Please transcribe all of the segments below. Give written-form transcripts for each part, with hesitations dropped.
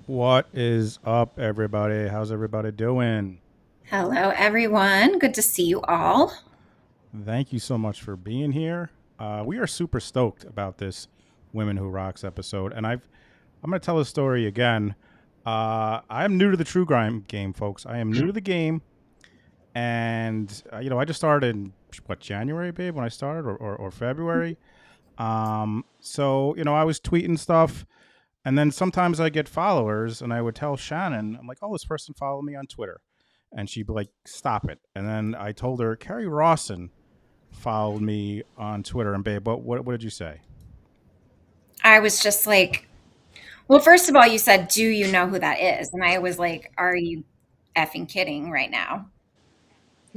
What is up, everybody? How's everybody doing? Hello, everyone. Good to see you all. Thank you so much for being here. We are super stoked about this Women Who Rocks episode, and I'm going to tell a story again. I am new to the true crime game, folks. I am new to the game, and I just started in January, babe, when I started, or February. So I was tweeting stuff. And then sometimes I get followers, and I would tell Shannon, I'm like, "Oh, this person followed me on Twitter," and she'd be like, "Stop it!" And then I told her Kerri Rawson followed me on Twitter, and babe, what did you say? I was just like, well, first of all, you said, do you know who that is? And I was like, are you effing kidding right now?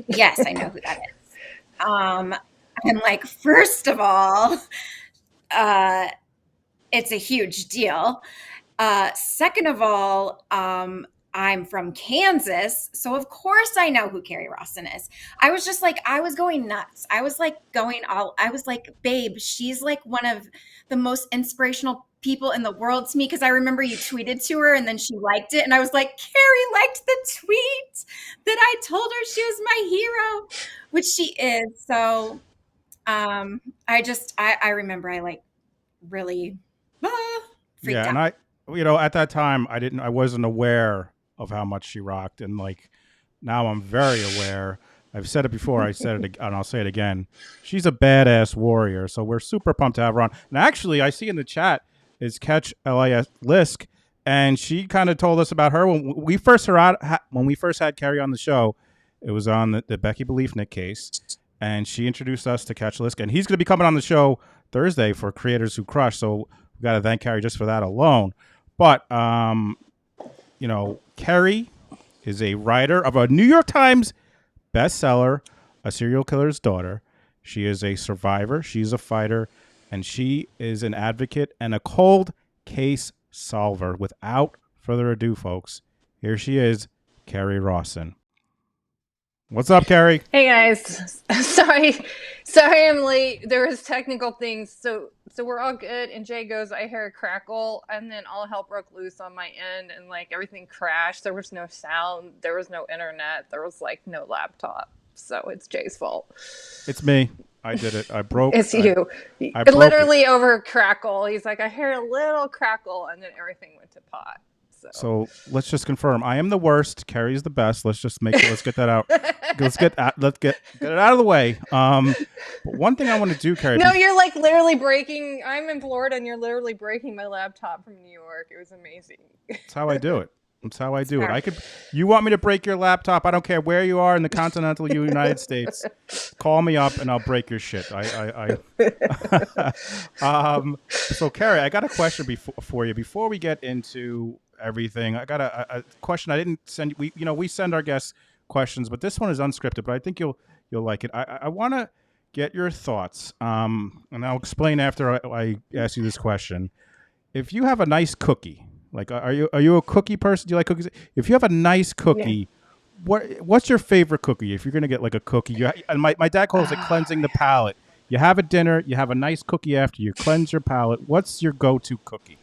Yes, I know who that is. I'm like, first of all, uh, it's a huge deal. Second of all, I'm from Kansas, so of course I know who Kerri Rawson is. I was just like, I was going nuts. I was like, babe, she's like one of the most inspirational people in the world to me because I remember you tweeted to her and then she liked it. And I was like, Kerri liked the tweet that I told her she was my hero, which she is. So I remember I like really freaked Yeah, and out. at that time, I wasn't aware of how much she rocked, and like now I'm very aware. I've said it before. I said it, and I'll say it again. She's a badass warrior, so we're super pumped to have her on. And actually, I see in the chat is Catch Lis Lisk, and she kind of told us about her when we first had Kerri on the show. It was on the Becky Beliefnick case, and she introduced us to Catch Lisk, and he's going to be coming on the show Thursday for Creators Who Crush. So we got to thank Kerri just for that alone. But Kerri is a writer of a New York Times bestseller, A Serial Killer's Daughter. She is a survivor. She's a fighter, and she is an advocate and a cold case solver. Without further ado, folks, here she is, Kerri Rawson. What's up, Kerri? Hey guys, sorry I'm late. There was technical things, so we're all good. And Jay goes, I hear a crackle, and then all hell broke loose on my end, and like everything crashed. There was no sound, there was no internet, there was like no laptop. So it's Jay's fault. It's me. I did it. I broke. It's you. I broke Literally over crackle. He's like, I hear a little crackle, and then everything went to pot. So let's just confirm. I am the worst. Kerri's the best. Let's get that out. let's get it out of the way. But one thing I want to do, Kerri. No, you're like literally breaking. I'm in Florida, and you're literally breaking my laptop from New York. It was amazing. That's how I do it. That's how I do it. You want me to break your laptop? I don't care where you are in the continental United States. Call me up and I'll break your shit. So Kerri, I got a question for you before we get into everything. I got a question. I didn't send we send our guests questions, but this one is unscripted. But I think you'll like it. I want to get your thoughts, and I'll explain after I ask you this question. If you have a nice cookie. Like, are you a cookie person? Do you like cookies? If you have a nice cookie, what's your favorite cookie? If you're gonna get like a cookie, and my dad calls it cleansing the palate. You have a dinner, you have a nice cookie after you cleanse your palate. What's your go-to cookie?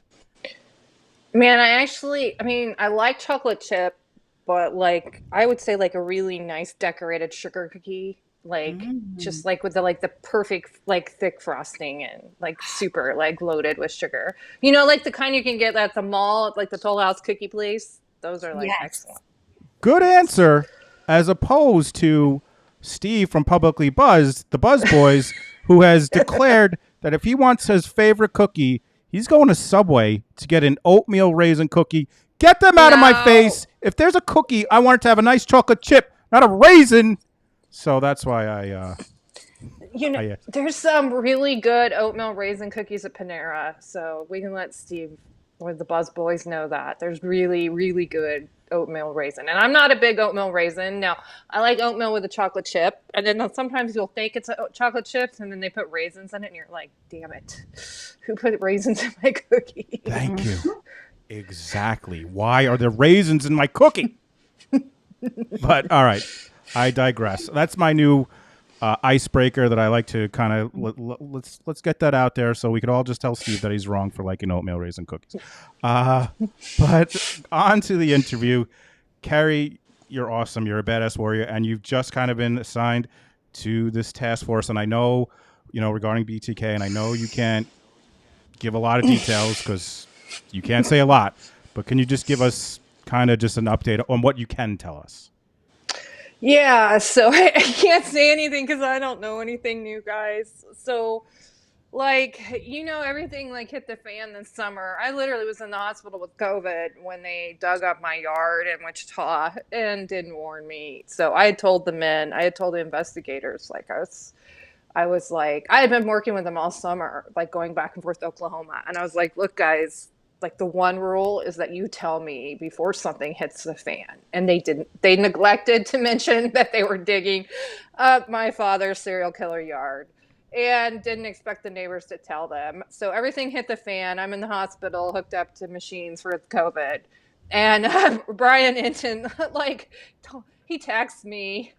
Man, I like chocolate chip, but like I would say like a really nice decorated sugar cookie. Like just like with the perfect like thick frosting and like super like loaded with sugar. Like the kind you can get at the mall, like the Toll House cookie place. Those are like excellent. Good answer, as opposed to Steve from Publicly Buzzed, the Buzz Boys, who has declared that if he wants his favorite cookie, he's going to Subway to get an oatmeal raisin cookie. Get them out of my face. If there's a cookie, I want it to have a nice chocolate chip, not a raisin. So that's why there's some really good oatmeal raisin cookies at Panera. So we can let Steve or the Buzz Boys know that. There's really, really good oatmeal raisin. And I'm not a big oatmeal raisin. Now, I like oatmeal with a chocolate chip. And then sometimes you'll think it's chocolate chips and then they put raisins in it. And you're like, damn it. Who put raisins in my cookie? Thank you. Exactly. Why are there raisins in my cookie? But all right. I digress. That's my new icebreaker that I like to kind of let's get that out there so we could all just tell Steve that he's wrong for liking oatmeal raisin cookies. But on to the interview. Kerri, you're awesome. You're a badass warrior, and you've just kind of been assigned to this task force. And I know, regarding BTK, and I know you can't give a lot of details because you can't say a lot. But can you just give us kind of just an update on what you can tell us? Yeah, so I can't say anything because I don't know anything new, guys. So, everything hit the fan this summer. I literally was in the hospital with COVID when they dug up my yard in Wichita and didn't warn me. So I had told the men, I had told the investigators, I had been working with them all summer, going back and forth to Oklahoma. And I was like, look, guys, the one rule is that you tell me before something hits the fan. And they didn't. They neglected to mention that they were digging up my father's serial killer yard and didn't expect the neighbors to tell them. So everything hit the fan. I'm in the hospital, hooked up to machines for COVID. And Brian Hinton, he texts me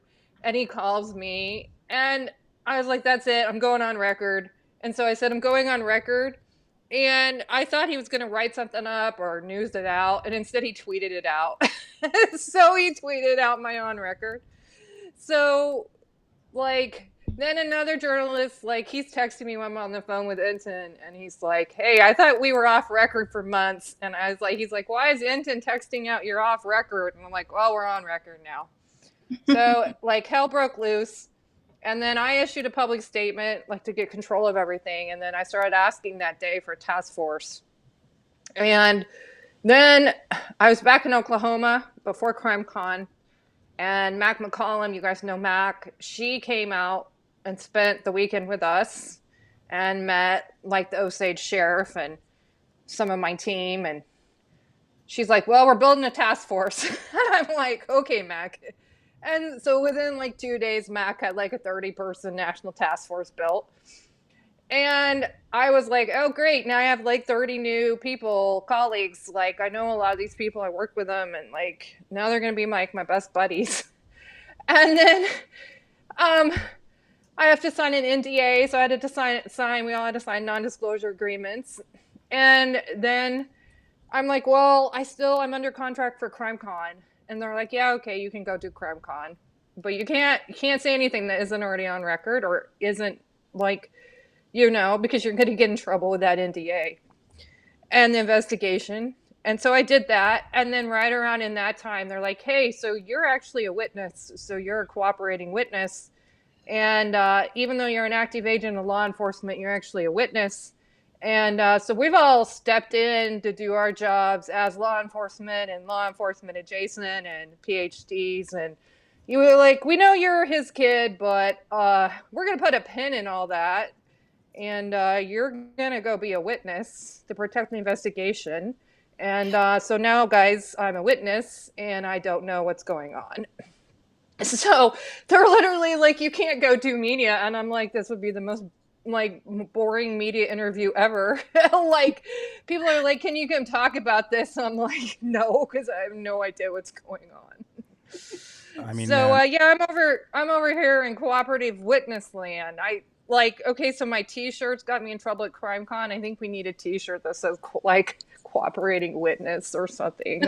and he calls me. And I was like, that's it. I'm going on record. And so I said, I'm going on record. And I thought he was going to write something up or news it out. And instead he tweeted it out. So he tweeted out my on record. So then another journalist, he's texting me when I'm on the phone with Hinton. And he's like, hey, I thought we were off record for months. And I was like, he's like, why is Hinton texting out you're off record? And I'm like, well, we're on record now. So hell broke loose. And then I issued a public statement, to get control of everything. And then I started asking that day for a task force. And then I was back in Oklahoma before CrimeCon. And Mac McCollum, you guys know Mac, she came out and spent the weekend with us and met the Osage sheriff and some of my team. And she's like, well, we're building a task force. And I'm like, okay, Mac. And so within 2 days, Mac had a 30-person national task force built. And I was like, oh, great. Now I have 30 new people, colleagues. I know a lot of these people. I work with them. And now they're going to be my best buddies. And then I have to sign an NDA. So I had to sign. We all had to sign non-disclosure agreements. And then I'm like, well, I'm under contract for CrimeCon. And they're like, yeah, okay, you can go do CrimeCon. But you can't say anything that isn't already on record or isn't because you're going to get in trouble with that NDA and the investigation. And so I did that. And then right around in that time, they're like, hey, so you're actually a witness. So you're a cooperating witness. And even though you're an active agent of law enforcement, you're actually a witness. And so we've all stepped in to do our jobs as law enforcement and law enforcement adjacent and PhDs. And you were like, we know you're his kid, but we're going to put a pin in all that. And you're going to go be a witness to protect the investigation. And so now, guys, I'm a witness and I don't know what's going on. So they're literally like, you can't go do media. And I'm like, this would be the most boring media interview ever. People are like, can you come talk about this? And I'm like, no, because I have no idea what's going on. I mean, so yeah, I'm over here in cooperative witness land. Okay, so my t-shirts got me in trouble at CrimeCon. I think we need a t-shirt that says cooperating witness or something.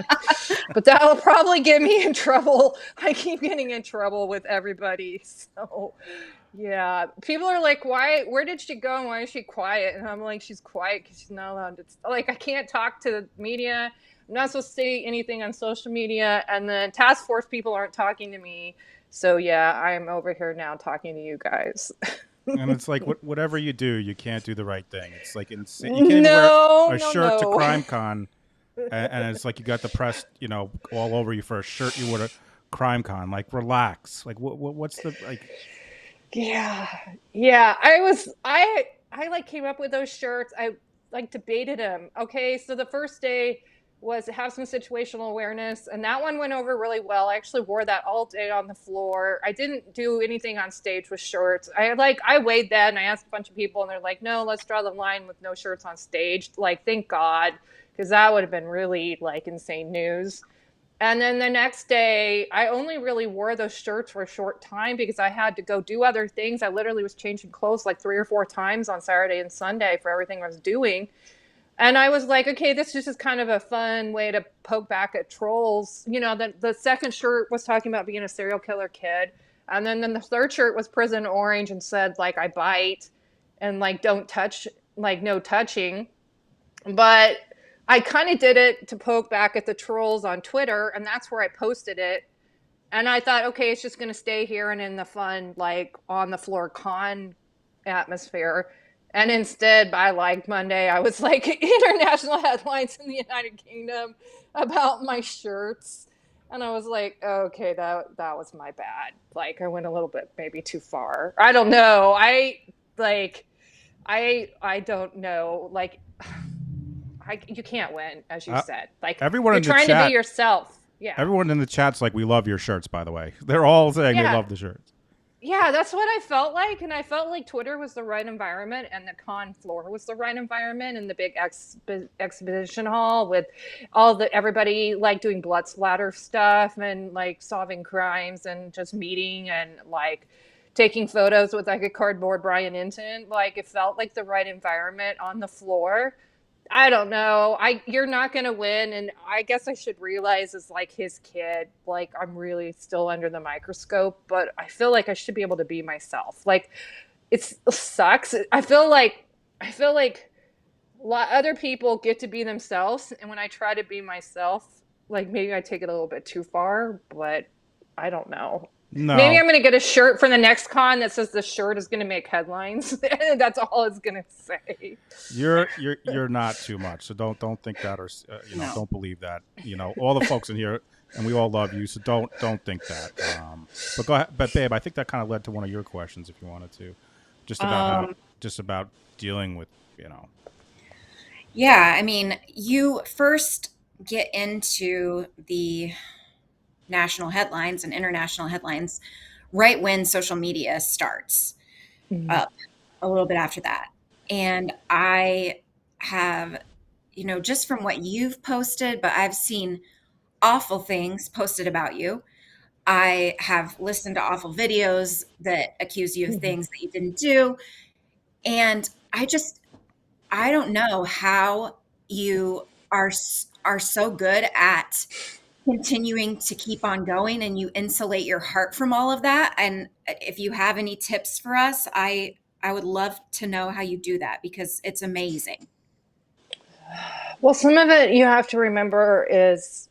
But that'll probably get me in trouble. I keep getting in trouble with everybody. So yeah, people are like, where did she go and why is she quiet? And I'm like, she's quiet because she's not allowed to, I can't talk to the media. I'm not supposed to say anything on social media. And the task force people aren't talking to me. So yeah, I'm over here now talking to you guys. And it's whatever you do, you can't do the right thing. It's insane. You can't wear a shirt to CrimeCon, and it's you got the press, all over you for a shirt you wore to CrimeCon. Relax. What's the Yeah. I came up with those shirts. I debated them. Okay, so the first day was to have some situational awareness, and that one went over really well. I actually wore that all day on the floor. I didn't do anything on stage with shirts. I weighed that and I asked a bunch of people and they're like, no, let's draw the line with no shirts on stage. Thank God, because that would have been really insane news. And then the next day, I only really wore those shirts for a short time because I had to go do other things. I literally was changing clothes like 3 or 4 times on Saturday and Sunday for everything I was doing. And I was like, okay, this is just kind of a fun way to poke back at trolls. You know, the second shirt was talking about being a serial killer kid. And then the third shirt was prison orange and said, like, I bite and, like, don't touch, like, no touching. But I kind of did it to poke back at the trolls on Twitter, and that's where I posted it. And I thought, okay, it's just going to stay here and in the fun, like, on the floor con atmosphere. And instead, by like Monday, I was like international headlines in the United Kingdom about my shirts. And I was like, okay, that was my bad. Like, I went a little bit maybe too far. I don't know. I don't know. Like, you can't win, as you said. Like, everyone you're in the trying chat, to be yourself. Yeah. Everyone in the chat's like, we love your shirts, by the way. They're all saying they Yeah. love the shirts. Yeah, that's what I felt like. And I felt like Twitter was the right environment and the con floor was the right environment and the big exhibition hall with everybody like doing blood splatter stuff and like solving crimes and just meeting and like taking photos with like a cardboard Brian Inton. Like, it felt like the right environment on the floor. I don't know. You're not going to win. And I guess I should realize as like his kid, like, I'm really still under the microscope, but I feel like I should be able to be myself. Like, it sucks. I feel like other people get to be themselves. And when I try to be myself, like, maybe I take it a little bit too far, but I don't know. No. Maybe I'm going to get a shirt for the next con that says the shirt is going to make headlines. That's all it's going to say. You're not too much, so don't think that, or no. Don't believe that. You know, all the folks in here, and we all love you, so don't think that. But go ahead, but babe, I think that kind of led to one of your questions, if you wanted to, just about dealing with, you know. Yeah, I mean, you first get into the national headlines and international headlines right when social media starts up, a little bit after that. And I have, you know, just from what you've posted, but I've seen awful things posted about you. I have listened to awful videos that accuse you of things that you didn't do. And I don't know how you are so good at continuing to keep on going and you insulate your heart from all of that. And if you have any tips for us, I would love to know how you do that, because it's amazing. Well, some of it you have to remember is,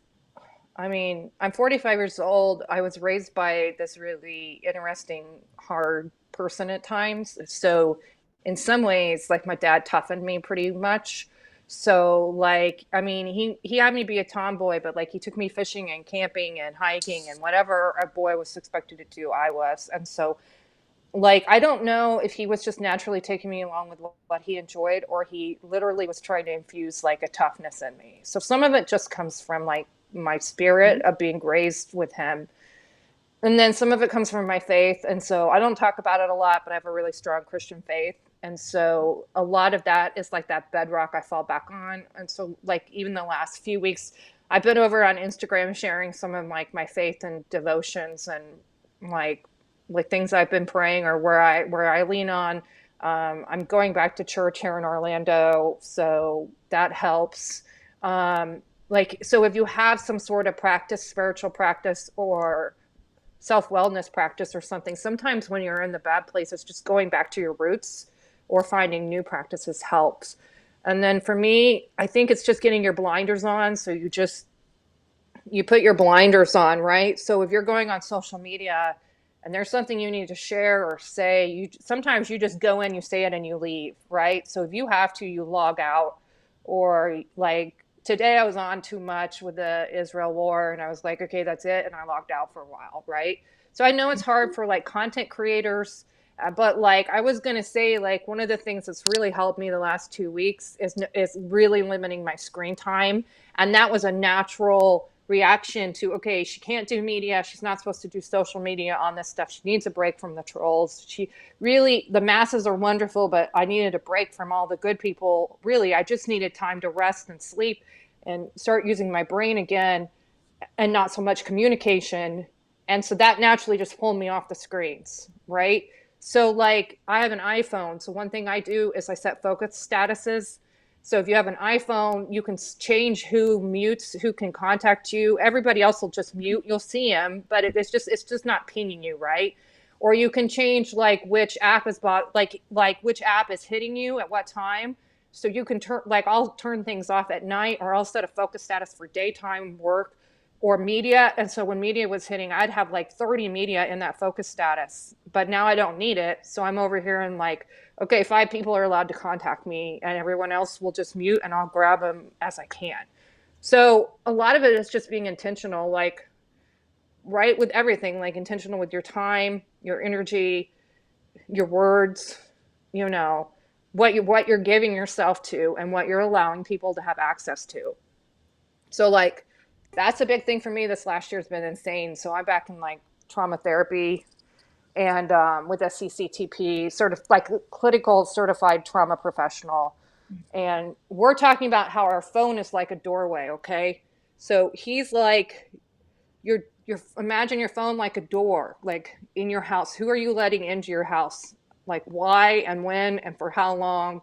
I mean, I'm 45 years old. I was raised by this really interesting, hard person at times. So in some ways, like, my dad toughened me pretty much. So, like, I mean, he had me be a tomboy, but like, he took me fishing and camping and hiking and whatever a boy was expected to do, I was. And so, like, I don't know if he was just naturally taking me along with what he enjoyed, or he literally was trying to infuse like a toughness in me. So some of it just comes from like my spirit of being raised with him. And then some of it comes from my faith. And so I don't talk about it a lot, but I have a really strong Christian faith. And so a lot of that is like that bedrock I fall back on. And so, like, even the last few weeks, I've been over on Instagram sharing some of like my faith and devotions and like things I've been praying or where I lean on. I'm going back to church here in Orlando, so that helps. So if you have some sort of practice, spiritual practice or self-wellness practice or something, sometimes when you're in the bad places, just going back to your roots or finding new practices helps. And then for me, I think it's just getting your blinders on. So you put your blinders on, right? So if you're going on social media and there's something you need to share or say, sometimes you just go in, you say it and you leave, right? So if you have to, you log out. Or like today I was on too much with the Israel war and I was like, okay, that's it. And I logged out for a while, right? So I know it's hard for like content creators, but like I was going to say, like, one of the things that's really helped me the last 2 weeks is really limiting my screen time. And that was a natural reaction to, okay, she can't do media. She's not supposed to do social media on this stuff. She needs a break from the trolls. The masses are wonderful, but I needed a break from all the good people. Really, I just needed time to rest and sleep and start using my brain again. and not so much communication. And so that naturally just pulled me off the screens, right? So like I have an iPhone. So one thing I do is I set focus statuses. So if you have an iPhone, you can change who mutes, who can contact you. Everybody else will just mute. You'll see them, but it's just not pinging you, right? Or you can change like which app is like which app is hitting you at what time. So you can turn, like I'll turn things off at night, or I'll set a focus status for daytime work or media. And so when media was hitting, I'd have like 30 media in that focus status, but now I don't need it. So I'm over here and like, okay, 5 people are allowed to contact me and everyone else will just mute and I'll grab them as I can. So a lot of it is just being intentional, like right with everything, like intentional with your time, your energy, your words, you know, what you're giving yourself to and what you're allowing people to have access to. So like, that's a big thing for me. This last year's been insane. So I'm back in like trauma therapy and with SCCTP, sort of like clinical certified trauma professional. And we're talking about how our phone is like a doorway. Okay. So he's like, you're imagine your phone like a door, like in your house. Who are you letting into your house? Like why and when and for how long?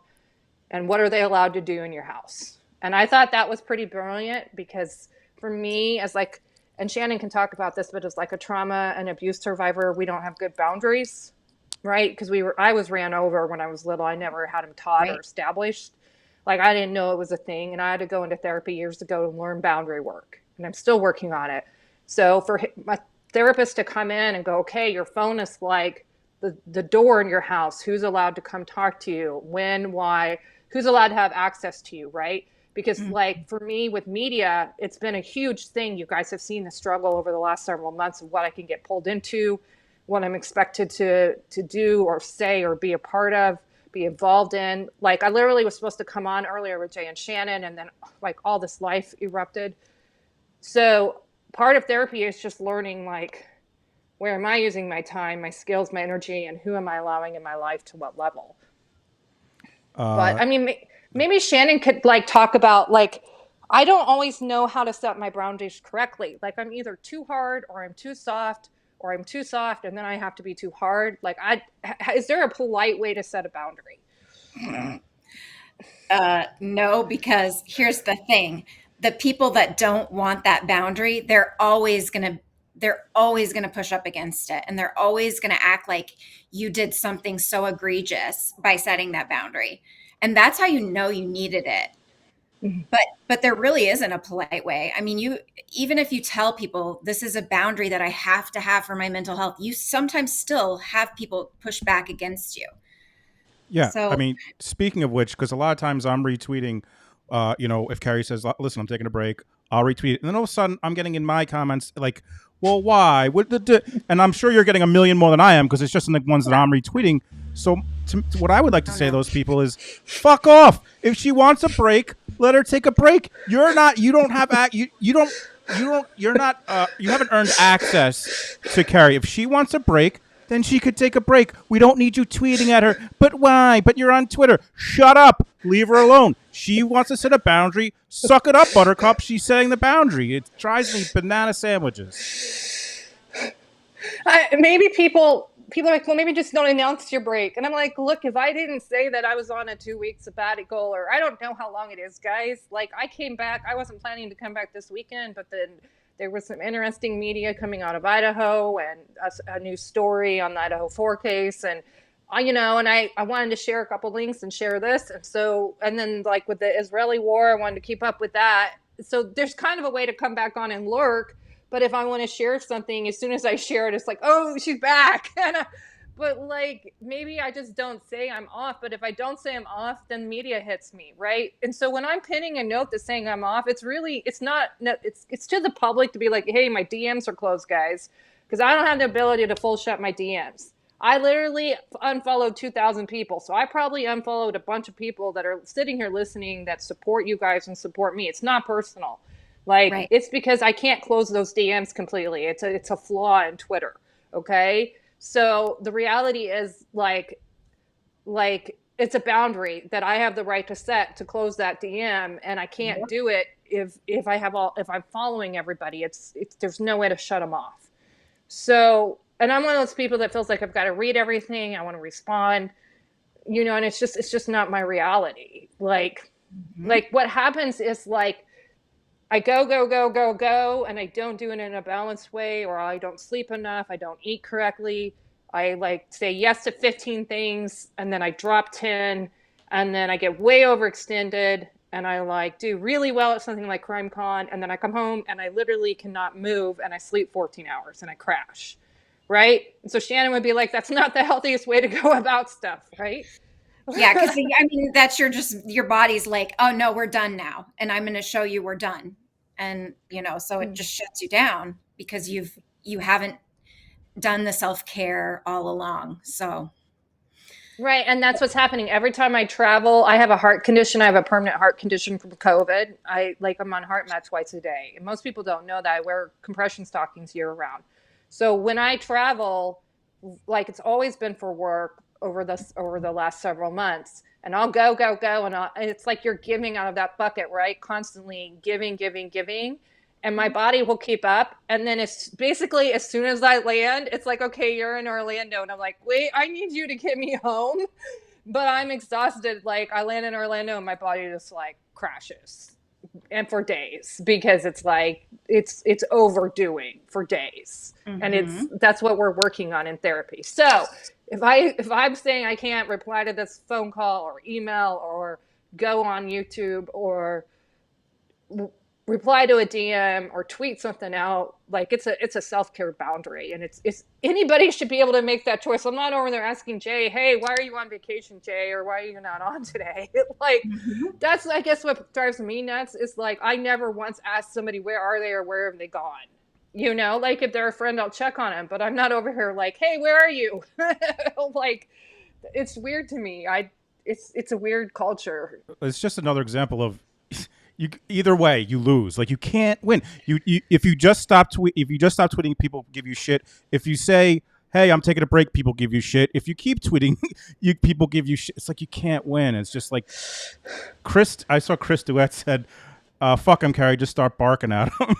And what are they allowed to do in your house? And I thought that was pretty brilliant because for me, as like, and Shannon can talk about this, but as like a trauma and abuse survivor, we don't have good boundaries, right? Because I was ran over when I was little. I never had them taught or established. Like I didn't know it was a thing. And I had to go into therapy years ago to learn boundary work. And I'm still working on it. So for my therapist to come in and go, okay, your phone is like the door in your house. Who's allowed to come talk to you? When, why, who's allowed to have access to you, right? Because like for me with media, it's been a huge thing. You guys have seen the struggle over the last several months of what I can get pulled into, what I'm expected to do or say or be a part of, be involved in. Like I literally was supposed to come on earlier with Jay and Shannon, and then like all this life erupted. So part of therapy is just learning like, where am I using my time, my skills, my energy, and who am I allowing in my life to what level? But I mean, maybe Shannon could like talk about like, I don't always know how to set my boundaries correctly. Like I'm either too hard or I'm too soft, or I'm too soft and then I have to be too hard. Like is there a polite way to set a boundary? No, because here's the thing. The people that don't want that boundary, they're always going to push up against it. And they're always going to act like you did something so egregious by setting that boundary. And that's how you know you needed it. But there really isn't a polite way. I mean, even if you tell people this is a boundary that I have to have for my mental health, you sometimes still have people push back against you. Yeah. So, I mean, speaking of which, because a lot of times I'm retweeting, if Kerri says, listen, I'm taking a break, I'll retweet it. And then all of a sudden I'm getting in my comments like, well, why? And I'm sure you're getting a million more than I am because it's just in the ones that I'm retweeting. So what I would like to say to those people is, fuck off. If she wants a break, let her take a break. You haven't earned access to Kerri. If she wants a break, then she could take a break. We don't need you tweeting at her. But why? But you're on Twitter. Shut up. Leave her alone. She wants to set a boundary. Suck it up, Buttercup. She's setting the boundary. It drives me banana sandwiches. Maybe people are like, well, maybe just don't announce your break. And I'm like, look, if I didn't say that I was on a 2-week sabbatical, or I don't know how long it is, guys. Like I came back. I wasn't planning to come back this weekend, but then there was some interesting media coming out of Idaho and a new story on the Idaho 4 case. And, I wanted to share a couple links and share this. And then like with the Israeli war, I wanted to keep up with that. So there's kind of a way to come back on and lurk. But if I want to share something, as soon as I share it, it's like, oh, she's back. But like, maybe I just don't say I'm off. But if I don't say I'm off, then media hits me, right? And so when I'm pinning a note that's saying I'm off, it's to the public to be like, hey, my DMs are closed, guys. Because I don't have the ability to full shut my DMs. I literally unfollowed 2,000 people. So I probably unfollowed a bunch of people that are sitting here listening that support you guys and support me. It's not personal. Like, It's because I can't close those DMs completely. It's a flaw in Twitter. Okay. So the reality is like it's a boundary that I have the right to set to close that DM, and I can't do it if I'm following everybody, it's there's no way to shut them off. So, and I'm one of those people that feels like I've got to read everything. I want to respond, and it's just not my reality. Like what happens is like, I go, and I don't do it in a balanced way, or I don't sleep enough. I don't eat correctly. I like say yes to 15 things, and then I drop 10, and then I get way overextended, and I like do really well at something like Crime Con, and then I come home and I literally cannot move, and I sleep 14 hours and I crash, right? And so Shannon would be like, that's not the healthiest way to go about stuff, right? Yeah, because I mean, that's your body's like, oh no, we're done now, and I'm going to show you we're done, and so it just shuts you down because you haven't done the self-care all along. So right, and that's what's happening every time I travel. I have a heart condition. I have a permanent heart condition from COVID. I'm on heart mat twice a day, and most people don't know that I wear compression stockings year round. So when I travel, like it's always been for work over the last several months, and I'll go, and it's like you're giving out of that bucket, right? Constantly giving, and my body will keep up. And then it's basically as soon as I land, it's like, okay, you're in Orlando, and I'm like, wait, I need you to get me home, but I'm exhausted. Like I land in Orlando, and my body just like crashes. And for days, because it's like it's overdoing for days, and that's what we're working on in therapy. So if I'm saying I can't reply to this phone call or email or go on YouTube or reply to a DM or tweet something out, like it's a self-care boundary, and it's anybody should be able to make that choice. I'm not over there asking Jay, hey, why are you on vacation, Jay, or why are you not on today? Like that's, I guess, what drives me nuts is like I never once asked somebody where are they or where have they gone. Like if they're a friend, I'll check on them, but I'm not over here like, hey, where are you? Like it's weird to me. It's a weird culture. It's just another example of either way you lose. Like you can't win. If you just stop tweeting, people give you shit. If you say, hey, I'm taking a break, people give you shit. If you keep tweeting, people give you shit. It's like you can't win. It's just like I saw Chris Duet said, fuck him, Kerri, just start barking at him.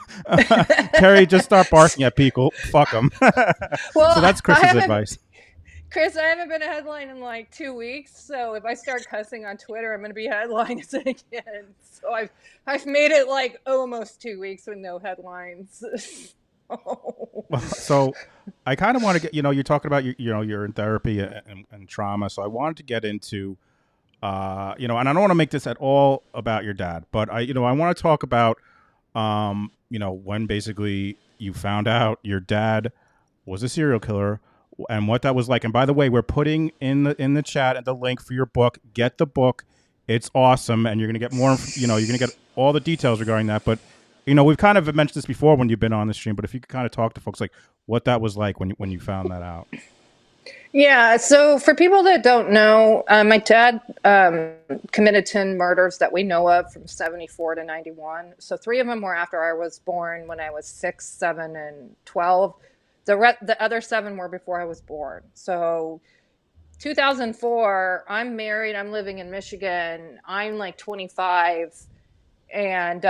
Kerri, just start barking at people. Fuck him. Well, so that's Chris's advice. Chris, I haven't been a headline in like 2 weeks, so if I start cussing on Twitter, I'm going to be headlines again. So I've made it like almost 2 weeks with no headlines. So I kind of want to get, you're talking about you're in therapy and trauma, so I wanted to get into and I don't want to make this at all about your dad, but I want to talk about when basically you found out your dad was a serial killer and what that was like. And by the way, we're putting in the chat the link for your book. Get the book. It's awesome. And you're going to get more, you're going to get all the details regarding that. But, we've kind of mentioned this before when you've been on the stream, but if you could kind of talk to folks like what that was like when you found that out. Yeah. So for people that don't know, my dad committed 10 murders that we know of from 74 to 91. So 3 of them were after I was born, when I was 6, 7, and 12. The other 7 were before I was born. So 2004, I'm married. I'm living in Michigan. I'm like 25. And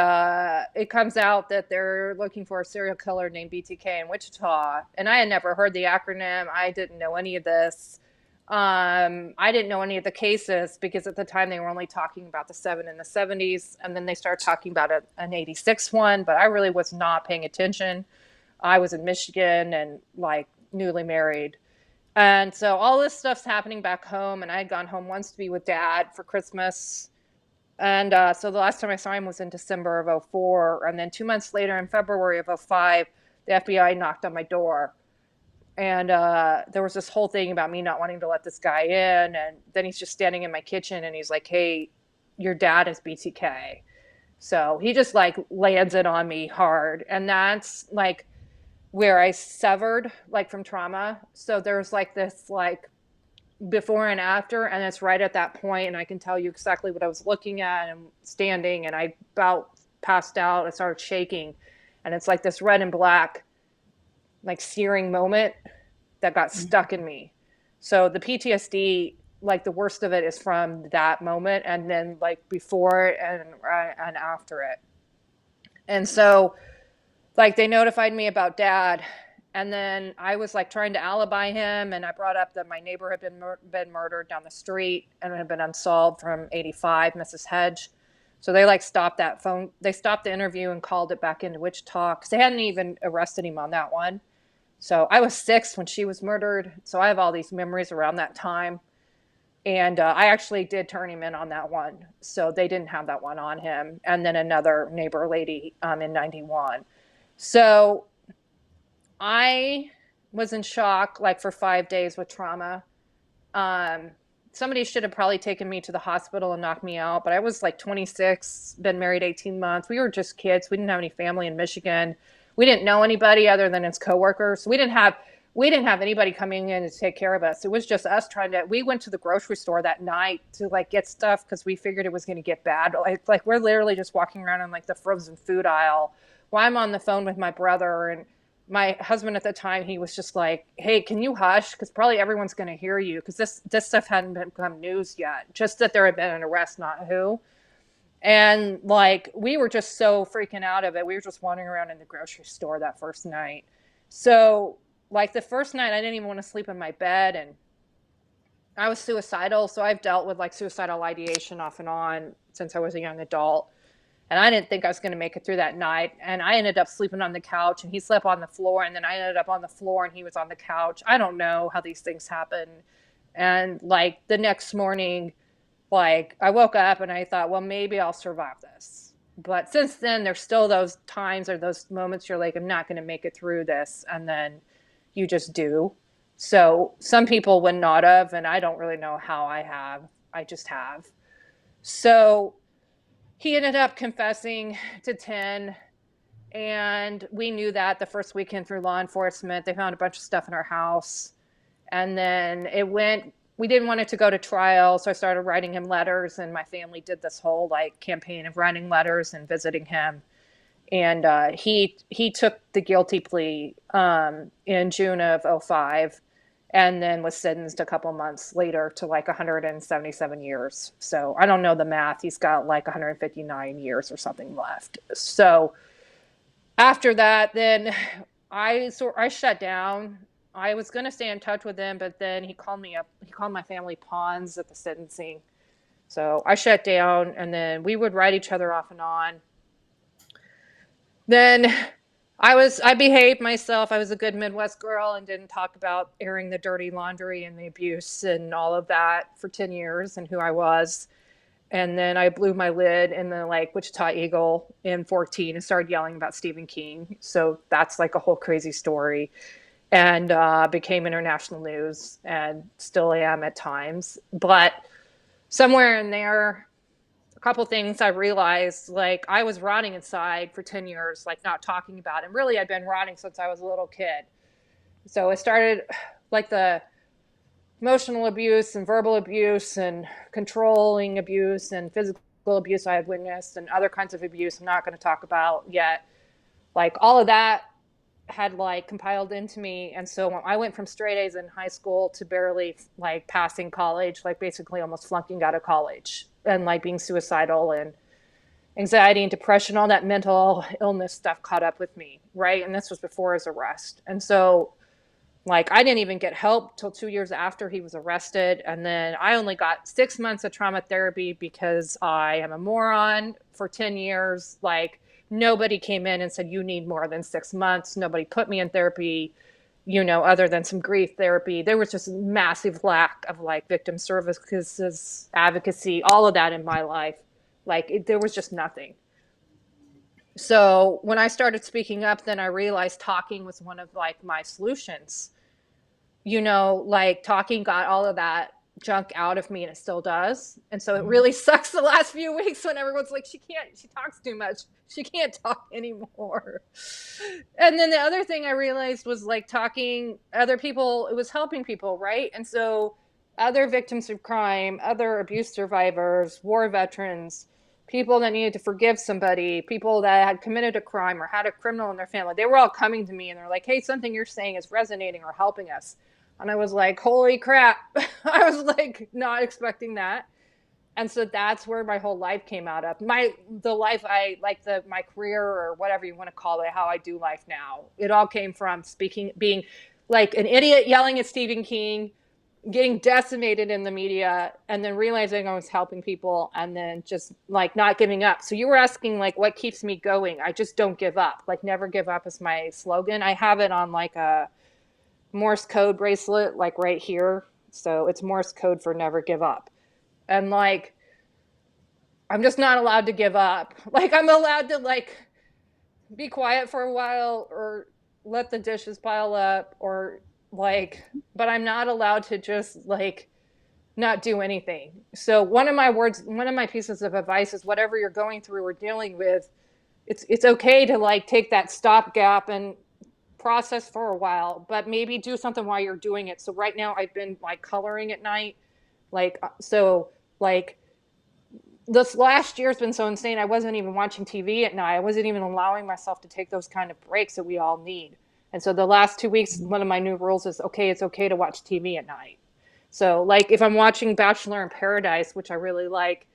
it comes out that they're looking for a serial killer named BTK in Wichita. And I had never heard the acronym. I didn't know any of this. I didn't know any of the cases because at the time they were only talking about the 7 in the 70s. And then they started talking about an 86 one, but I really was not paying attention. I was in Michigan and like newly married. And so all this stuff's happening back home. And I had gone home once to be with Dad for Christmas. And so the last time I saw him was in December of 2004. And then 2 months later, in February of 2005, the FBI knocked on my door. And there was this whole thing about me not wanting to let this guy in. And then he's just standing in my kitchen and he's like, hey, your dad is BTK. So he just like lands it on me hard. And that's like where I severed like from trauma. So there's like this like before and after, and it's right at that point, and I can tell you exactly what I was looking at and standing, and I about passed out. I started shaking, and it's like this red and black like searing moment that got stuck in me. So the PTSD, like the worst of it is from that moment, and then like before it and after it. And so like they notified me about dad. And then I was like trying to alibi him. And I brought up that my neighbor had been murdered down the street and had been unsolved from 85, Mrs. Hedge. So they like stopped that phone. They stopped the interview and called it back into Wichita because they hadn't even arrested him on that one. So I was 6 when she was murdered. So I have all these memories around that time. And I actually did turn him in on that one. So they didn't have that one on him. And then another neighbor lady in 91. So I was in shock like for 5 days with trauma. Somebody should have probably taken me to the hospital and knocked me out. But I was like 26, been married 18 months. We were just kids. We didn't have any family in Michigan. We didn't know anybody other than his coworkers. We didn't have anybody coming in to take care of us. It was just us we went to the grocery store that night to like get stuff because we figured it was going to get bad. Like we're literally just walking around in like the frozen food aisle while I'm on the phone with my brother, and my husband at the time, he was just like, hey, can you hush? Because probably everyone's going to hear you, because this stuff hadn't become news yet. Just that there had been an arrest, not who. And like, we were just so freaking out of it. We were just wandering around in the grocery store that first night. So like the first night, I didn't even want to sleep in my bed, and I was suicidal. So I've dealt with like suicidal ideation off and on since I was a young adult. And I didn't think I was going to make it through that night. And I ended up sleeping on the couch, and he slept on the floor. And then I ended up on the floor and he was on the couch. I don't know how these things happen. And like the next morning, like I woke up and I thought, well, maybe I'll survive this. But since then, there's still those times or those moments you're like, I'm not going to make it through this. And then you just do. So some people would not have, and I don't really know how I have. I just have. So he ended up confessing to 10, and we knew that the first weekend through law enforcement. They found a bunch of stuff in our house, and then we didn't want it to go to trial, so I started writing him letters, and my family did this whole like campaign of writing letters and visiting him. And he took the guilty plea in June of 2005, and then was sentenced a couple months later to like 177 years. So I don't know the math. He's got like 159 years or something left. So after that, then I shut down. I was going to stay in touch with him, but then he called me up. He called my family pawns at the sentencing. So I shut down, and then we would write each other off and on. Then I behaved myself. I was a good Midwest girl and didn't talk about airing the dirty laundry and the abuse and all of that for 10 years and who I was. And then I blew my lid in the like Wichita Eagle in 14 and started yelling about Stephen King. So that's like a whole crazy story, and became international news, and still am at times. But somewhere in there, a couple things I realized, like I was rotting inside for 10 years, like not talking about it. And really I'd been rotting since I was a little kid. So it started like the emotional abuse and verbal abuse and controlling abuse and physical abuse I had witnessed, and other kinds of abuse I'm not going to talk about yet. Like all of that had like compiled into me. And so I went from straight A's in high school to barely like passing college, like basically almost flunking out of college, and like being suicidal, and anxiety and depression, all that mental illness stuff caught up with me. Right. And this was before his arrest. And so like I didn't even get help till 2 years after he was arrested. And then I only got 6 months of trauma therapy because I am a moron. For 10 years. Like nobody came in and said, you need more than 6 months. Nobody put me in therapy, other than some grief therapy. There was just a massive lack of like victim services, advocacy, all of that in my life. Like there was just nothing. So when I started speaking up, then I realized talking was one of like my solutions. Like talking got all of that junk out of me, and it still does. And so it really sucks the last few weeks when everyone's like, she talks too much. She can't talk anymore. And then the other thing I realized was like talking other people, it was helping people, right? And so other victims of crime, other abuse survivors, war veterans, people that needed to forgive somebody, people that had committed a crime or had a criminal in their family, they were all coming to me and they're like, hey, something you're saying is resonating or helping us. And I was like, holy crap. I was like not expecting that. And so that's where my whole life came out of. My career, or whatever you want to call it, how I do life now. It all came from being like an idiot yelling at Stephen King, getting decimated in the media, and then realizing I was helping people, and then just like not giving up. So you were asking like what keeps me going. I just don't give up. Like never give up is my slogan. I have it on like a Morse code bracelet, like right here. So it's Morse code for never give up. And like, I'm just not allowed to give up. Like I'm allowed to like be quiet for a while, or let the dishes pile up, or like, but I'm not allowed to just like not do anything. So one of my pieces of advice is whatever you're going through or dealing with, it's okay to like take that stopgap and process for a while, but maybe do something while you're doing it. So right now I've been like coloring at night. Like, so like this last year has been so insane. I wasn't even watching TV at night. I wasn't even allowing myself to take those kind of breaks that we all need. And so the last 2 weeks, one of my new rules is, okay, it's okay to watch TV at night. So like if I'm watching Bachelor in Paradise, which I really like,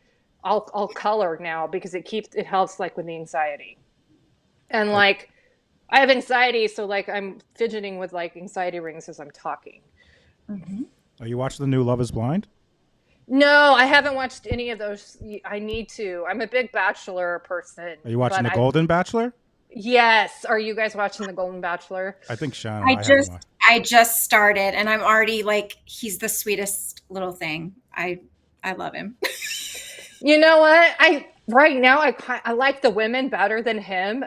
I'll color now because it helps like with the anxiety. And like I have anxiety, so like I'm fidgeting with like anxiety rings as I'm talking. Mm-hmm. Are you watching the new Love is Blind? No, I haven't watched any of those. I need to. I'm a big Bachelor person. Are you watching the Golden Bachelor? Yes. Are you guys watching the Golden Bachelor? I think Shannon. I just started, and I'm already like, he's the sweetest little thing. I love him. You know what? Right now I like the women better than him.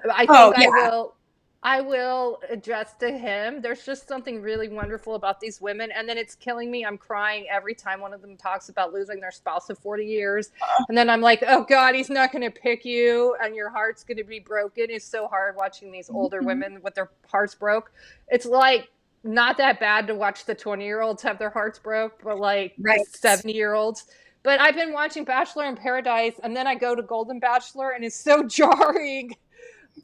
I will adjust to him. There's just something really wonderful about these women. And then it's killing me. I'm crying every time one of them talks about losing their spouse of 40 years. And then I'm like, oh God, he's not going to pick you and your heart's going to be broken. It's so hard watching these older women with their hearts broke. It's like not that bad to watch the 20-year-olds have their hearts broke, but like the 70-year-olds. But I've been watching Bachelor in Paradise, and then I go to Golden Bachelor, and it's so jarring.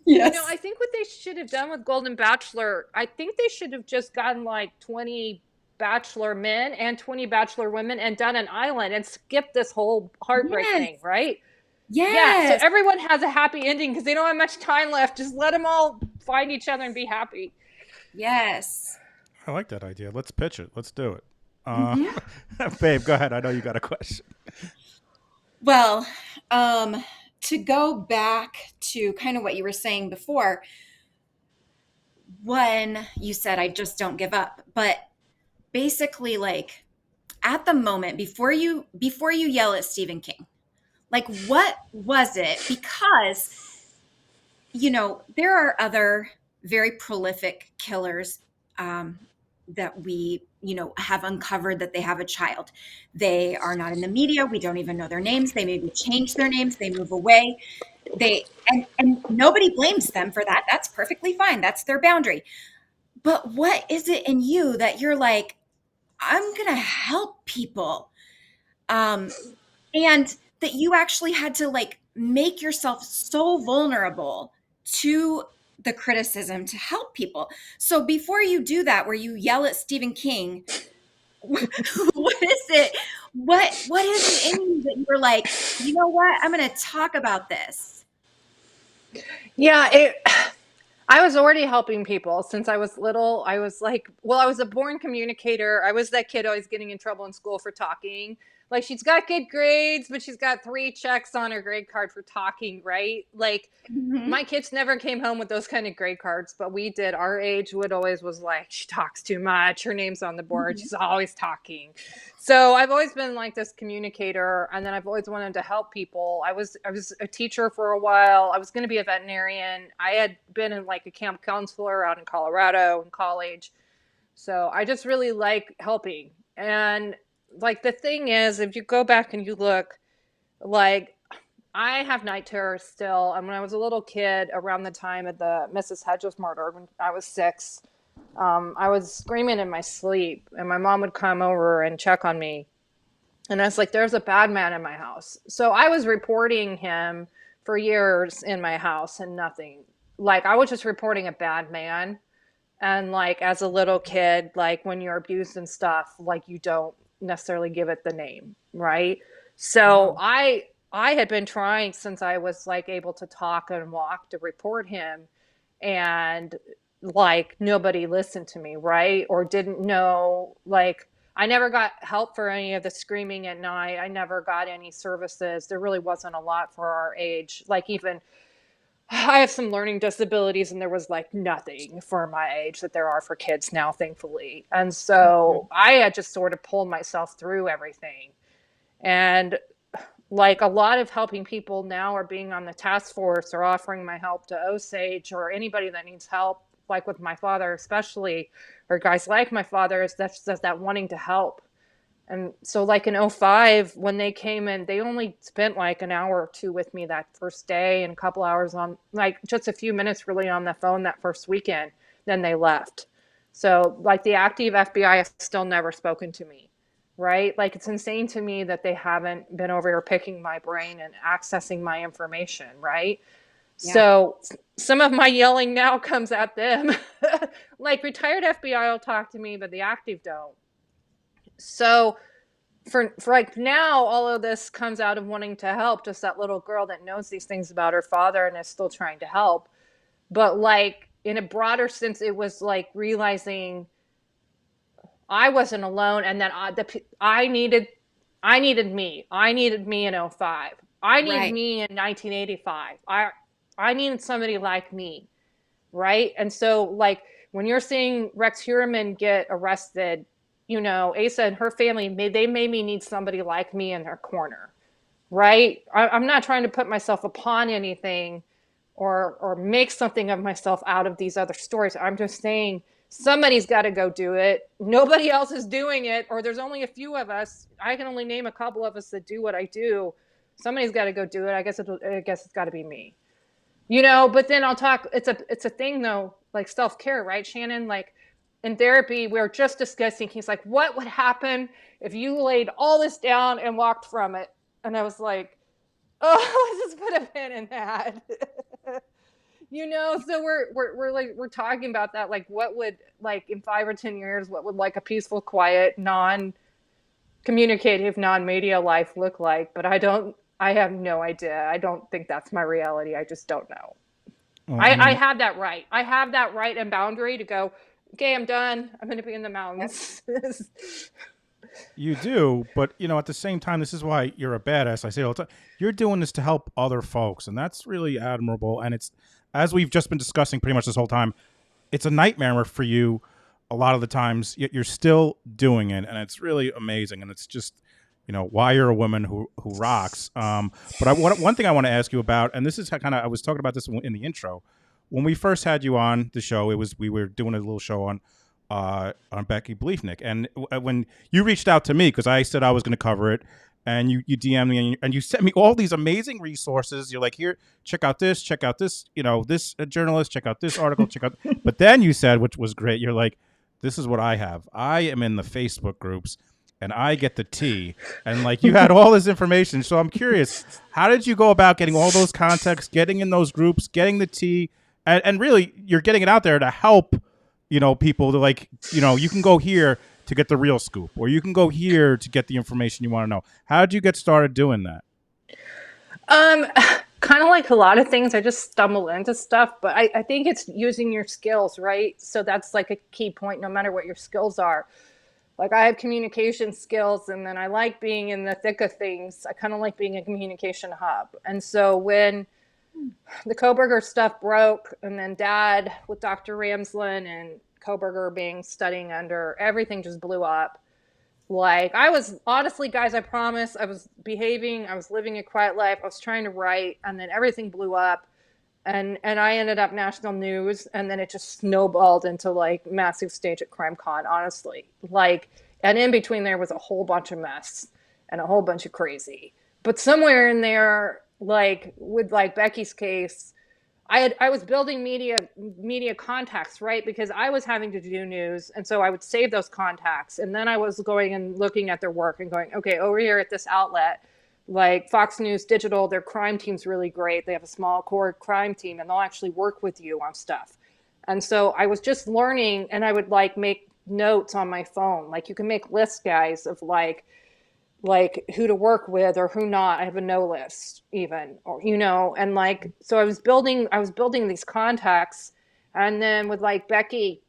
Yes. You know, I think what they should have done with Golden Bachelor, I think they should have just gotten like 20 Bachelor men and 20 Bachelor women and done an island and skipped this whole heartbreak thing, right? Yes. Yeah, so everyone has a happy ending because they don't have much time left. Just let them all find each other and be happy. Yes. I like that idea. Let's pitch it. Let's do it. Babe, go ahead. I know you got a question. Well, to go back to kind of what you were saying before, when you said, I just don't give up, but basically like at the moment before you yell at Stephen King, like what was it? Because, you know, there are other very prolific killers, that we, you know, have uncovered that they have a child. They are not in the media. We don't even know their names. They maybe change their names. They move away. And nobody blames them for that. That's perfectly fine. That's their boundary. But what is it in you that you're like, I'm going to help people? And that you actually had to like make yourself so vulnerable to the criticism to help people. So before you do that, where you yell at Stephen King, what is it? What is it in you that you're like, you know what? I'm going to talk about this. Yeah, I was already helping people since I was little. I was like, well, I was a born communicator. I was that kid always getting in trouble in school for talking. Like she's got good grades, but she's got 3 checks on her grade card for talking, right? Like my kids never came home with those kind of grade cards, but we did. Our age was like, she talks too much. Her name's on the board. She's always talking. So I've always been like this communicator, and then I've always wanted to help people. I was a teacher for a while. I was going to be a veterinarian. I had been in like a camp counselor out in Colorado in college. So I just really like helping. And like the thing is, if you go back and you look, like I have night terrors still. And when I was a little kid, around the time of the Mrs. Hedges murder, when I was 6, I was screaming in my sleep, and my mom would come over and check on me. And I was like, there's a bad man in my house. So I was reporting him for years in my house and nothing. Like I was just reporting a bad man. And like as a little kid, like when you're abused and stuff, like you don't necessarily give it the name, right? So Wow. I had been trying since I was like able to talk and walk to report him, and like nobody listened to me, right? Or didn't know, like I never got help for any of the screaming at night. I never got any services. There really wasn't a lot for our age. Like even I have some learning disabilities, and there was like nothing for my age that there are for kids now, thankfully. And so I had just sort of pulled myself through everything. And like a lot of helping people now are being on the task force or offering my help to Osage or anybody that needs help, like with my father, especially, or guys like my father, is that's that wanting to help. And so like in '05, when they came in, they only spent like an hour or two with me that first day and a couple hours on, like just a few minutes really on the phone that first weekend. Then they left. So like the active FBI has still never spoken to me, right? Like it's insane to me that they haven't been over here picking my brain and accessing my information, right? Yeah. So some of my yelling now comes at them. Like retired FBI will talk to me, but the active don't. So for like now, all of this comes out of wanting to help, just that little girl that knows these things about her father and is still trying to help. But like in a broader sense, it was like realizing I wasn't alone, and that I needed me. I needed me in '05. I needed Right. me in 1985. I needed somebody like me, right? And so like when you're seeing Rex Heuermann get arrested, you know, Asa and her family they made me need somebody like me in their corner, right? I'm not trying to put myself upon anything or make something of myself out of these other stories. I'm just saying somebody's got to go do it. Nobody else is doing it, or there's only a few of us. I can only name a couple of us that do what I do. Somebody's got to go do it. I guess it's got to be me. You know, but then I'll talk. It's a thing though, like self-care, right, Shannon? Like in therapy, we were just discussing. He's like, "What would happen if you laid all this down and walked from it?" And I was like, "Oh, let's just put a pin in that." You know, so we're talking about that. Like, what would like in 5 or 10 years, what would like a peaceful, quiet, non-communicative, non-media life look like? But I have no idea. I don't think that's my reality. I just don't know. Well, I I mean, have that right. I have that right and boundary to go, okay, I'm done. I'm going to be in the Yep. mountains. you do, but at the same time, this is why you're a badass. I say all the time, you're doing this to help other folks, and that's really admirable. And it's, as we've just been discussing pretty much this whole time, it's a nightmare for you a lot of the times, yet you're still doing it, and it's really amazing. And it's just, why you're a woman who rocks. But one thing I want to ask you about, and this is kind of, I was talking about this in the intro when we first had you on the show. We were doing a little show on Becky Bleefnick, and when you reached out to me because I said I was going to cover it, and you DM'd me and you sent me all these amazing resources. You're like, here, check out this, this journalist, check out this article, check out. But then you said, which was great, you're like, this is what I have. I am in the Facebook groups, and I get the tea. And like you had all this information, so I'm curious, how did you go about getting all those contacts, getting in those groups, getting the tea, and really you're getting it out there to help. People to like, you can go here to get the real scoop, or you can go here to get the information you want to know. How did you get started doing that? Kind of like a lot of things, I just stumble into stuff, but I think it's using your skills, right? So that's like a key point, no matter what your skills are. Like I have communication skills, and then I like being in the thick of things. I kind of like being a communication hub. And so when the Koberger stuff broke, and then Dad with Dr. Ramsland and Koberger being studying under, everything just blew up. Like I was honestly, guys, I promise, I was behaving, I was living a quiet life, I was trying to write, and then everything blew up, and I ended up national news, and then it just snowballed into like massive stage at CrimeCon, honestly. Like, and in between there was a whole bunch of mess and a whole bunch of crazy. But somewhere in there, like with like Becky's case, I was building media contacts, right? Because I was having to do news, and so I would save those contacts, and then I was going and looking at their work and going, okay, over here at this outlet, like Fox News Digital, their crime team's really great. They have a small core crime team, and they'll actually work with you on stuff. And so I was just learning, and I would like make notes on my phone. Like you can make lists, guys, of like like who to work with or who not. I have a no list even, or, and like, so I was building these contacts. And then with like Becky,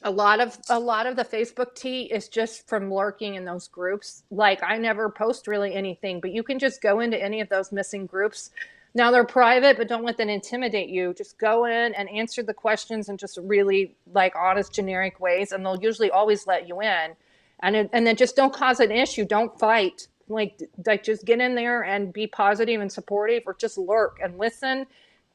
a lot of the Facebook tea is just from lurking in those groups. Like I never post really anything, but you can just go into any of those missing groups. Now they're private, but don't let them intimidate you. Just go in and answer the questions in just really like honest, generic ways, and they'll usually always let you in. And then just don't cause an issue. Don't fight. Like just get in there and be positive and supportive, or just lurk and listen,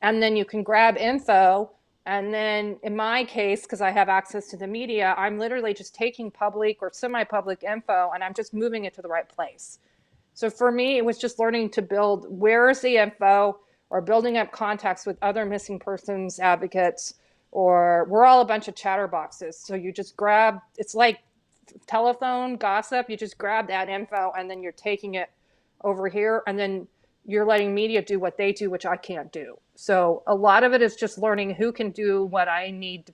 and then you can grab info. And then in my case, because I have access to the media, I'm literally just taking public or semi-public info and I'm just moving it to the right place. So for me, it was just learning to build where is the info, or building up contacts with other missing persons advocates, or we're all a bunch of chatterboxes. So you just grab, it's like telephone gossip. You just grab that info and then you're taking it over here, and then you're letting media do what they do, which I can't do. So a lot of it is just learning who can do what I need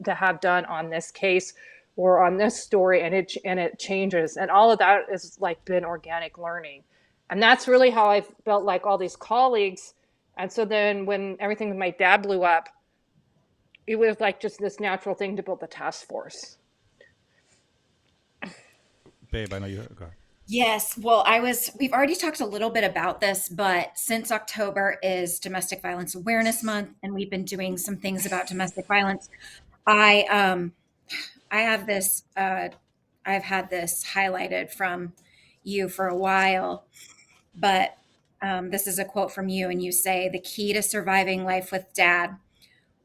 to have done on this case or on this story, and it changes. And all of that is like been organic learning. And that's really how I felt like all these colleagues. And so then when everything with my dad blew up, it was like just this natural thing to build the task force. Babe, I know you. Go. Yes. Well, we've already talked a little bit about this, but since October is Domestic Violence Awareness Month, and we've been doing some things about domestic violence, I have this, I've had this highlighted from you for a while, but this is a quote from you, and you say, "The key to surviving life with dad: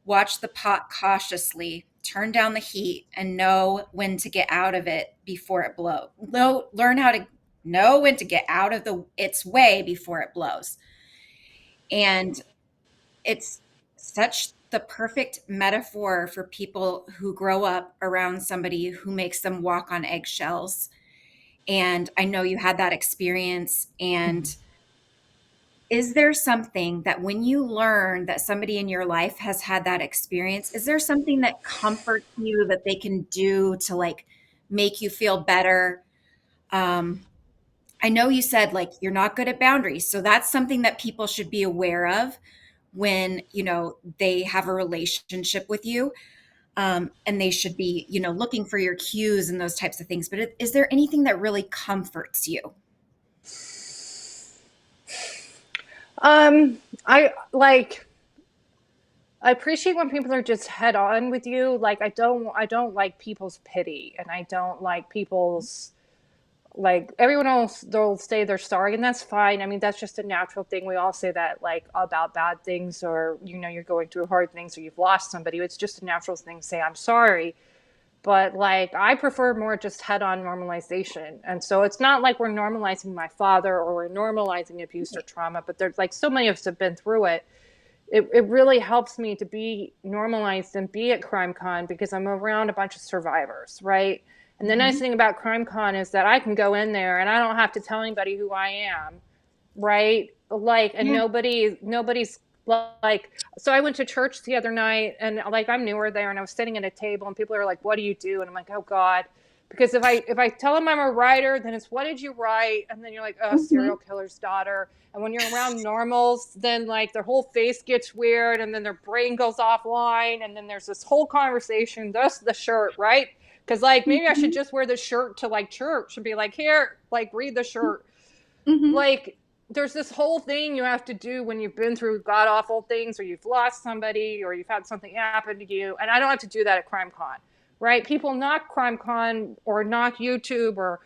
watch the pot cautiously, turn down the heat, and know when to get out of it before it blows. Learn how to know when to get out of its way before it blows." And it's such the perfect metaphor for people who grow up around somebody who makes them walk on eggshells. And I know you had that experience. And is there something that when you learn that somebody in your life has had that experience, is there something that comforts you that they can do to like make you feel better? I know you said like you're not good at boundaries. So that's something that people should be aware of when, they have a relationship with you. And they should be, looking for your cues and those types of things. But is there anything that really comforts you? I appreciate when people are just head on with you. Like I don't like people's pity, and I don't like people's, like, everyone else, they'll say they're sorry, and that's fine. I mean, that's just a natural thing. We all say that, like, about bad things, or you're going through hard things, or you've lost somebody. It's just a natural thing to say I'm sorry. But like I prefer more just head-on normalization. And so it's not like we're normalizing my father or we're normalizing abuse or trauma, but there's like so many of us have been through it. It really helps me to be normalized and be at CrimeCon because I'm around a bunch of survivors, right? And the nice thing about CrimeCon is that I can go in there and I don't have to tell anybody who I am, right? Like, and nobody's like, so I went to church the other night, and like I'm newer there, and I was sitting at a table, and people are like, "What do you do?" And I'm like, "Oh God." Because if I tell them I'm a writer, then it's what did you write? And then you're like, oh, serial killer's daughter. And when you're around normals, then like their whole face gets weird, and then their brain goes offline, and then there's this whole conversation. Thus the shirt, right? Because like maybe I should just wear the shirt to like church and be like, here, like read the shirt. Like there's this whole thing you have to do when you've been through god awful things, or you've lost somebody, or you've had something happen to you. And I don't have to do that at CrimeCon. Right? People knock CrimeCon or knock YouTube or,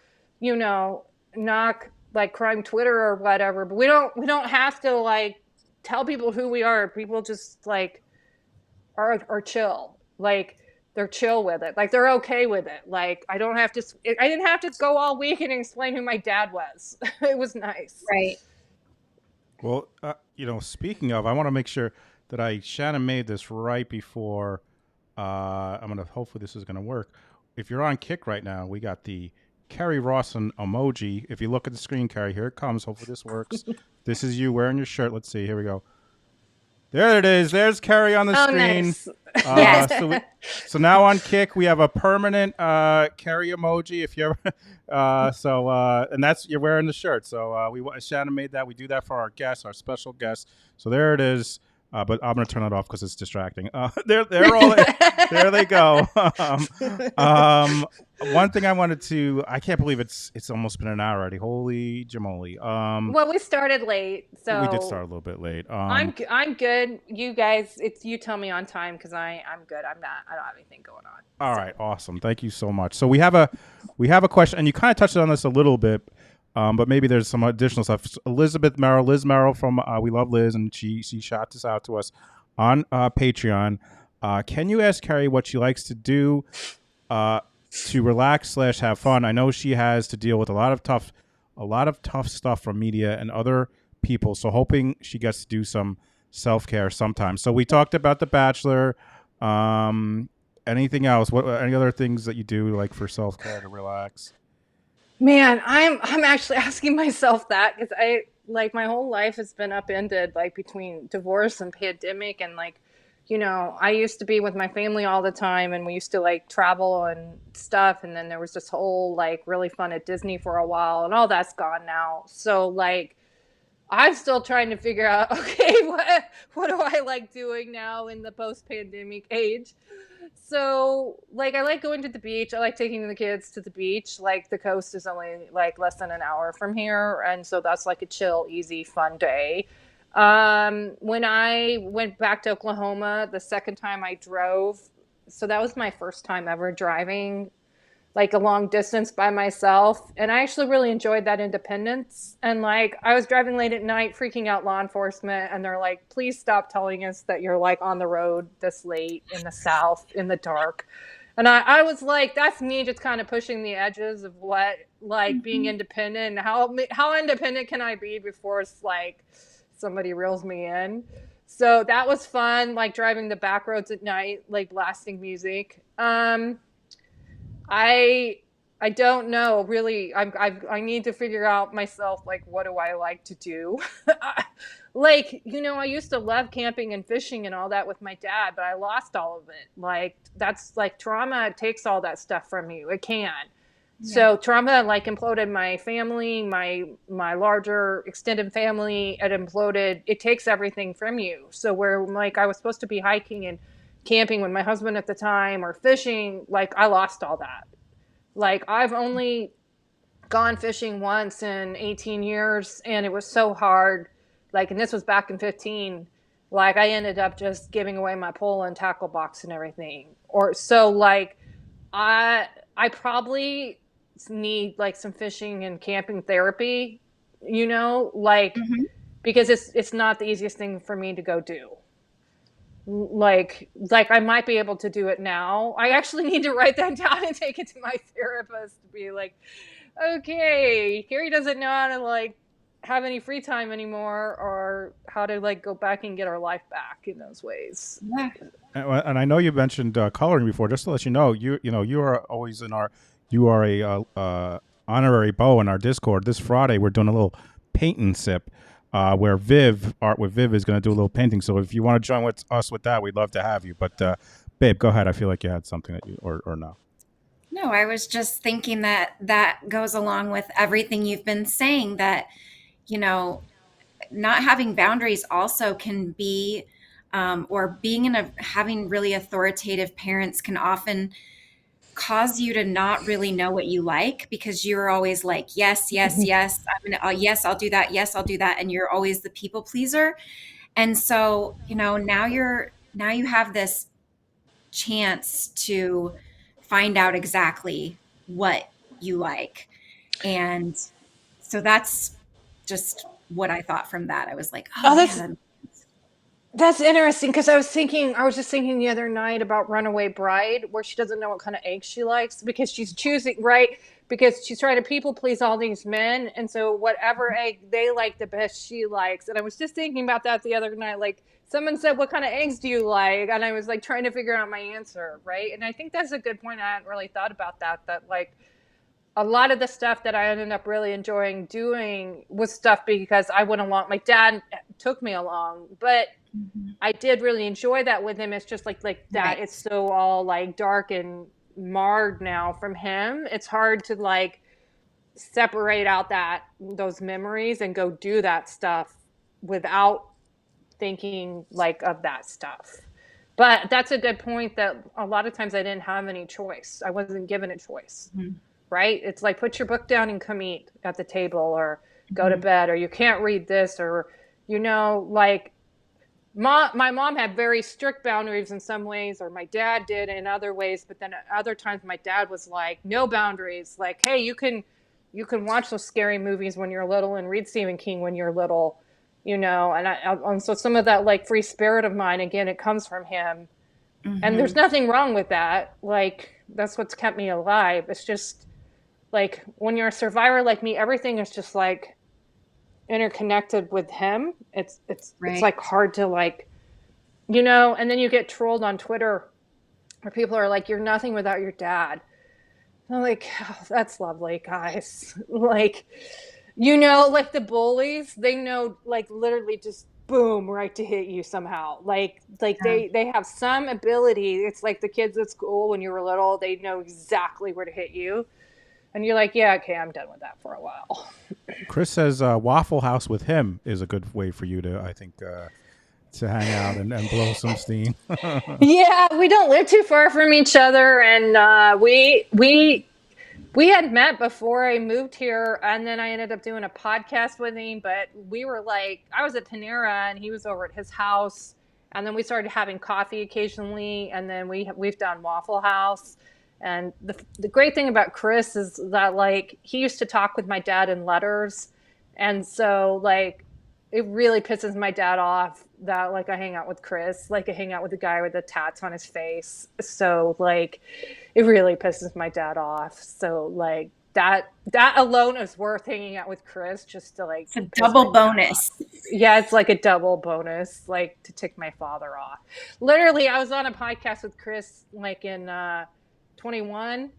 knock like crime Twitter or whatever. But we don't have to like tell people who we are. People just like are chill. Like they're chill with it. Like they're okay with it. Like I didn't have to go all week and explain who my dad was. It was nice. Right. Well, speaking of, I want to make sure that Shannon made this right before. Hopefully this is gonna work. If you're on Kick right now, we got the Kerri Rawson emoji. If you look at the screen, Kerri, here it comes. Hopefully this works. This is you wearing your shirt. Let's see. Here we go. There it is. There's Kerri on the screen. Nice. Yes. So now on Kick we have a permanent Kerri emoji. If you ever, and that's you're wearing the shirt. So Shannon made that. We do that for our guests, our special guests. So there it is. But I'm gonna turn it off because it's distracting. They're all there. They go. One thing I can't believe it's almost been an hour already. Holy jamoly. Well, we started late, so we did start a little bit late. I'm good. You guys, you tell me on time because I'm good. I don't have anything going on. All right, awesome. Thank you so much. So we have a question, and you kind of touched on this a little bit. But maybe there's some additional stuff. Liz Merrill from We Love Liz, and she shot this out to us on Patreon. Can you ask Kerri what she likes to do to relax / have fun? I know she has to deal with a lot of tough stuff from media and other people. So hoping she gets to do some self-care sometimes. So we talked about The Bachelor. Anything else? Any other things that you do like for self-care to relax? Man, I'm actually asking myself that because my whole life has been upended between divorce and pandemic and I used to be with my family all the time and we used to travel and stuff, and then there was this whole really fun at Disney for a while and all that's gone now. So I'm still trying to figure out, okay, what do I like doing now in the post-pandemic age? So, I like going to the beach. I like taking the kids to the beach. The coast is only less than an hour from here, and so that's a chill, easy, fun day. When I went back to Oklahoma, the second time I drove, so that was my first time ever driving a long distance by myself. And I actually really enjoyed that independence. And I was driving late at night, freaking out law enforcement. And they're like, please stop telling us that you're on the road this late in the South in the dark. And I was like, that's me just kind of pushing the edges of what being independent and how independent can I be before it's somebody reels me in. So that was fun, driving the back roads at night, blasting music. I don't know really. I need to figure out myself what do I like to do. I used to love camping and fishing and all that with my dad, but I lost all of it. That's trauma takes all that stuff from you. It can. Yeah. So trauma imploded my family, my larger extended family. It imploded. It takes everything from you. So where I was supposed to be hiking and camping with my husband at the time or fishing, I lost all that. I've only gone fishing once in 18 years and it was so hard. And this was back in 15. I ended up just giving away my pole and tackle box and everything. Or so I probably need some fishing and camping therapy, because it's not the easiest thing for me to go do. I might be able to do it now. I actually need to write that down and take it to my therapist to be okay, Kerri doesn't know how to have any free time anymore or how to go back and get our life back in those ways. Yeah. And I know you mentioned coloring before. Just to let you know, you are always you are a honorary beau in our Discord. This Friday we're doing a little paint and sip. Where Art with Viv is going to do a little painting. So if you want to join with us with that, we'd love to have you. But babe, go ahead. I feel like you had something that you or no. No, I was just thinking that goes along with everything you've been saying, that, not having boundaries also can be, or being having really authoritative parents can often cause you to not really know what you like, because you're always yes, yes, yes, I'll do that. Yes, I'll do that. And you're always the people pleaser. And so, now you have this chance to find out exactly what you like. And so that's just what I thought from that. I was like, that's interesting, because I was just thinking the other night about Runaway Bride, where she doesn't know what kind of eggs she likes because she's choosing, right? Because she's trying to people please all these men. And so whatever egg they like the best, she likes. And I was just thinking about that the other night. Someone said, what kind of eggs do you like? And I was trying to figure out my answer, right? And I think that's a good point. I hadn't really thought about that a lot of the stuff that I ended up really enjoying doing was stuff because I went along. My dad took me along, but I did really enjoy that with him. It's just like that. Right. It's so all like dark and marred now from him. It's hard to like separate out those memories and go do that stuff without thinking like of that stuff. But that's a good point, that a lot of times I didn't have any choice. I wasn't given a choice, right? It's like, put your book down and come eat at the table, or go to bed, or you can't read this, or, like my mom had very strict boundaries in some ways, or my dad did in other ways. But then at other times my dad was like, no boundaries. Like, hey, you can watch those scary movies when you're little and read Stephen King when you're little, and so some of that like free spirit of mine, again, it comes from him. And there's nothing wrong with that. Like, that's what's kept me alive. It's just like, when you're a survivor like me, everything is just like interconnected with him. It's like hard to like, and then you get trolled on Twitter where people are like, you're nothing without your dad. And I'm like, oh, that's lovely, guys. Like, like the bullies, they know, like, literally just boom, right to hit you somehow. Like they have some ability. It's like the kids at school when you were little, they know exactly where to hit you. And you're like, yeah, okay, I'm done with that for a while. Chris says Waffle House with him is a good way for you to, I think, to hang out and blow some steam. Yeah, we don't live too far from each other, and we had met before I moved here, and then I ended up doing a podcast with him. But we were like, I was at Panera and he was over at his house, and then we started having coffee occasionally, and then we've done Waffle House. And the great thing about Chris is that, like, he used to talk with my dad in letters. And so, like, it really pisses my dad off that, like, I hang out with Chris. Like, I hang out with the guy with the tats on his face. So, like, it really pisses my dad off. So, like, that alone is worth hanging out with Chris, just to, like, it's a double bonus. Yeah, it's like a double bonus, like, to tick my father off. Literally, I was on a podcast with Chris, like, in 21,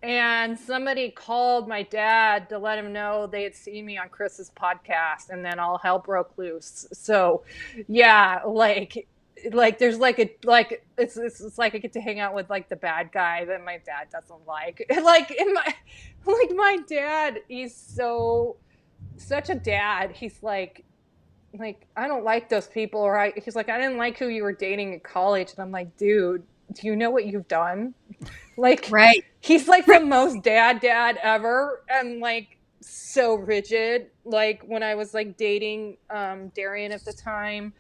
and somebody called my dad to let him know they had seen me on Chris's podcast, and then all hell broke loose. So yeah, like there's like it's like I get to hang out with like the bad guy that my dad doesn't like. My dad, he's such a dad. He's like I don't like those people, or he's like, I didn't like who you were dating at college. And I'm like, dude, do you know what you've done? Like, right. He's like the most dad ever, and like so rigid. Like, when I was like dating Darian at the time,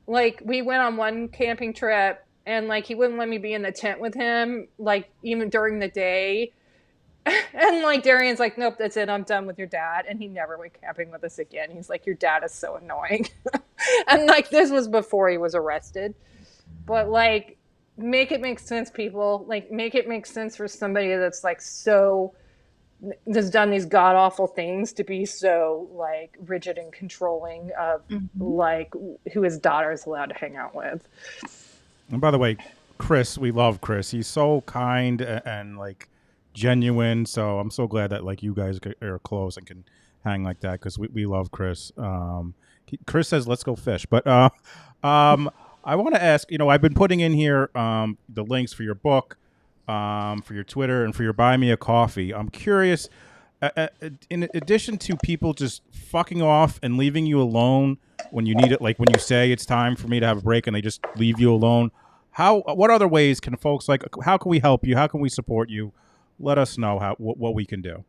like, we went on one camping trip, and like he wouldn't let me be in the tent with him, like, even during the day. And like Darian's like, nope, that's it, I'm done with your dad. And he never went camping with us again. He's like, your dad is so annoying. And like, this was before he was arrested. But like, make it make sense, people. Like, make it make sense for somebody that's like that's done these god awful things to be so like rigid and controlling of like who his daughter is allowed to hang out with. And by the way, Chris, we love Chris. He's so kind and like genuine. So I'm so glad that like you guys are close and can hang like that, because we love Chris. Chris says, let's go fish. But I want to ask, I've been putting in here the links for your book, for your Twitter, and for your Buy Me a Coffee. I'm curious, in addition to people just fucking off and leaving you alone when you need it, like when you say it's time for me to have a break and they just leave you alone, what other ways can folks, like, how can we help you? How can we support you? Let us know what we can do.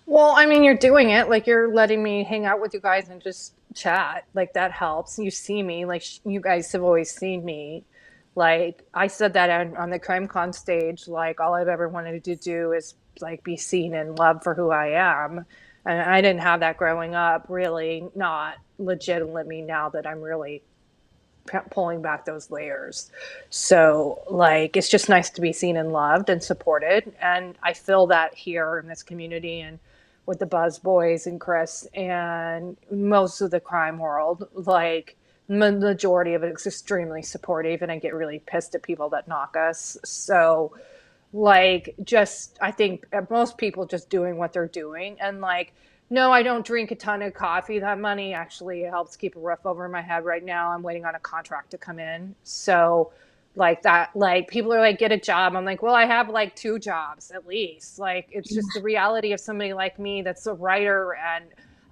Well, I mean, you're doing it. Like, you're letting me hang out with you guys and just chat. Like, that helps. You see me. Like, you guys have always seen me. Like, I said that on the CrimeCon stage. Like, all I've ever wanted to do is, like, be seen and loved for who I am. And I didn't have that growing up, really. Not legitimately, now that I'm really pulling back those layers. So, like, it's just nice to be seen and loved and supported. And I feel that here in this community, and with the Buzz Boys and Chris and most of the crime world, like, majority of it is extremely supportive, and I get really pissed at people that knock us. So, like, just, I think most people just doing what they're doing. And like, no, I don't drink a ton of coffee. That money actually helps keep a roof over my head right now. I'm waiting on a contract to come in. So like that, like people are like, get a job. I'm like, well, I have like 2 jobs at least. Like, it's just the reality of somebody like me that's a writer and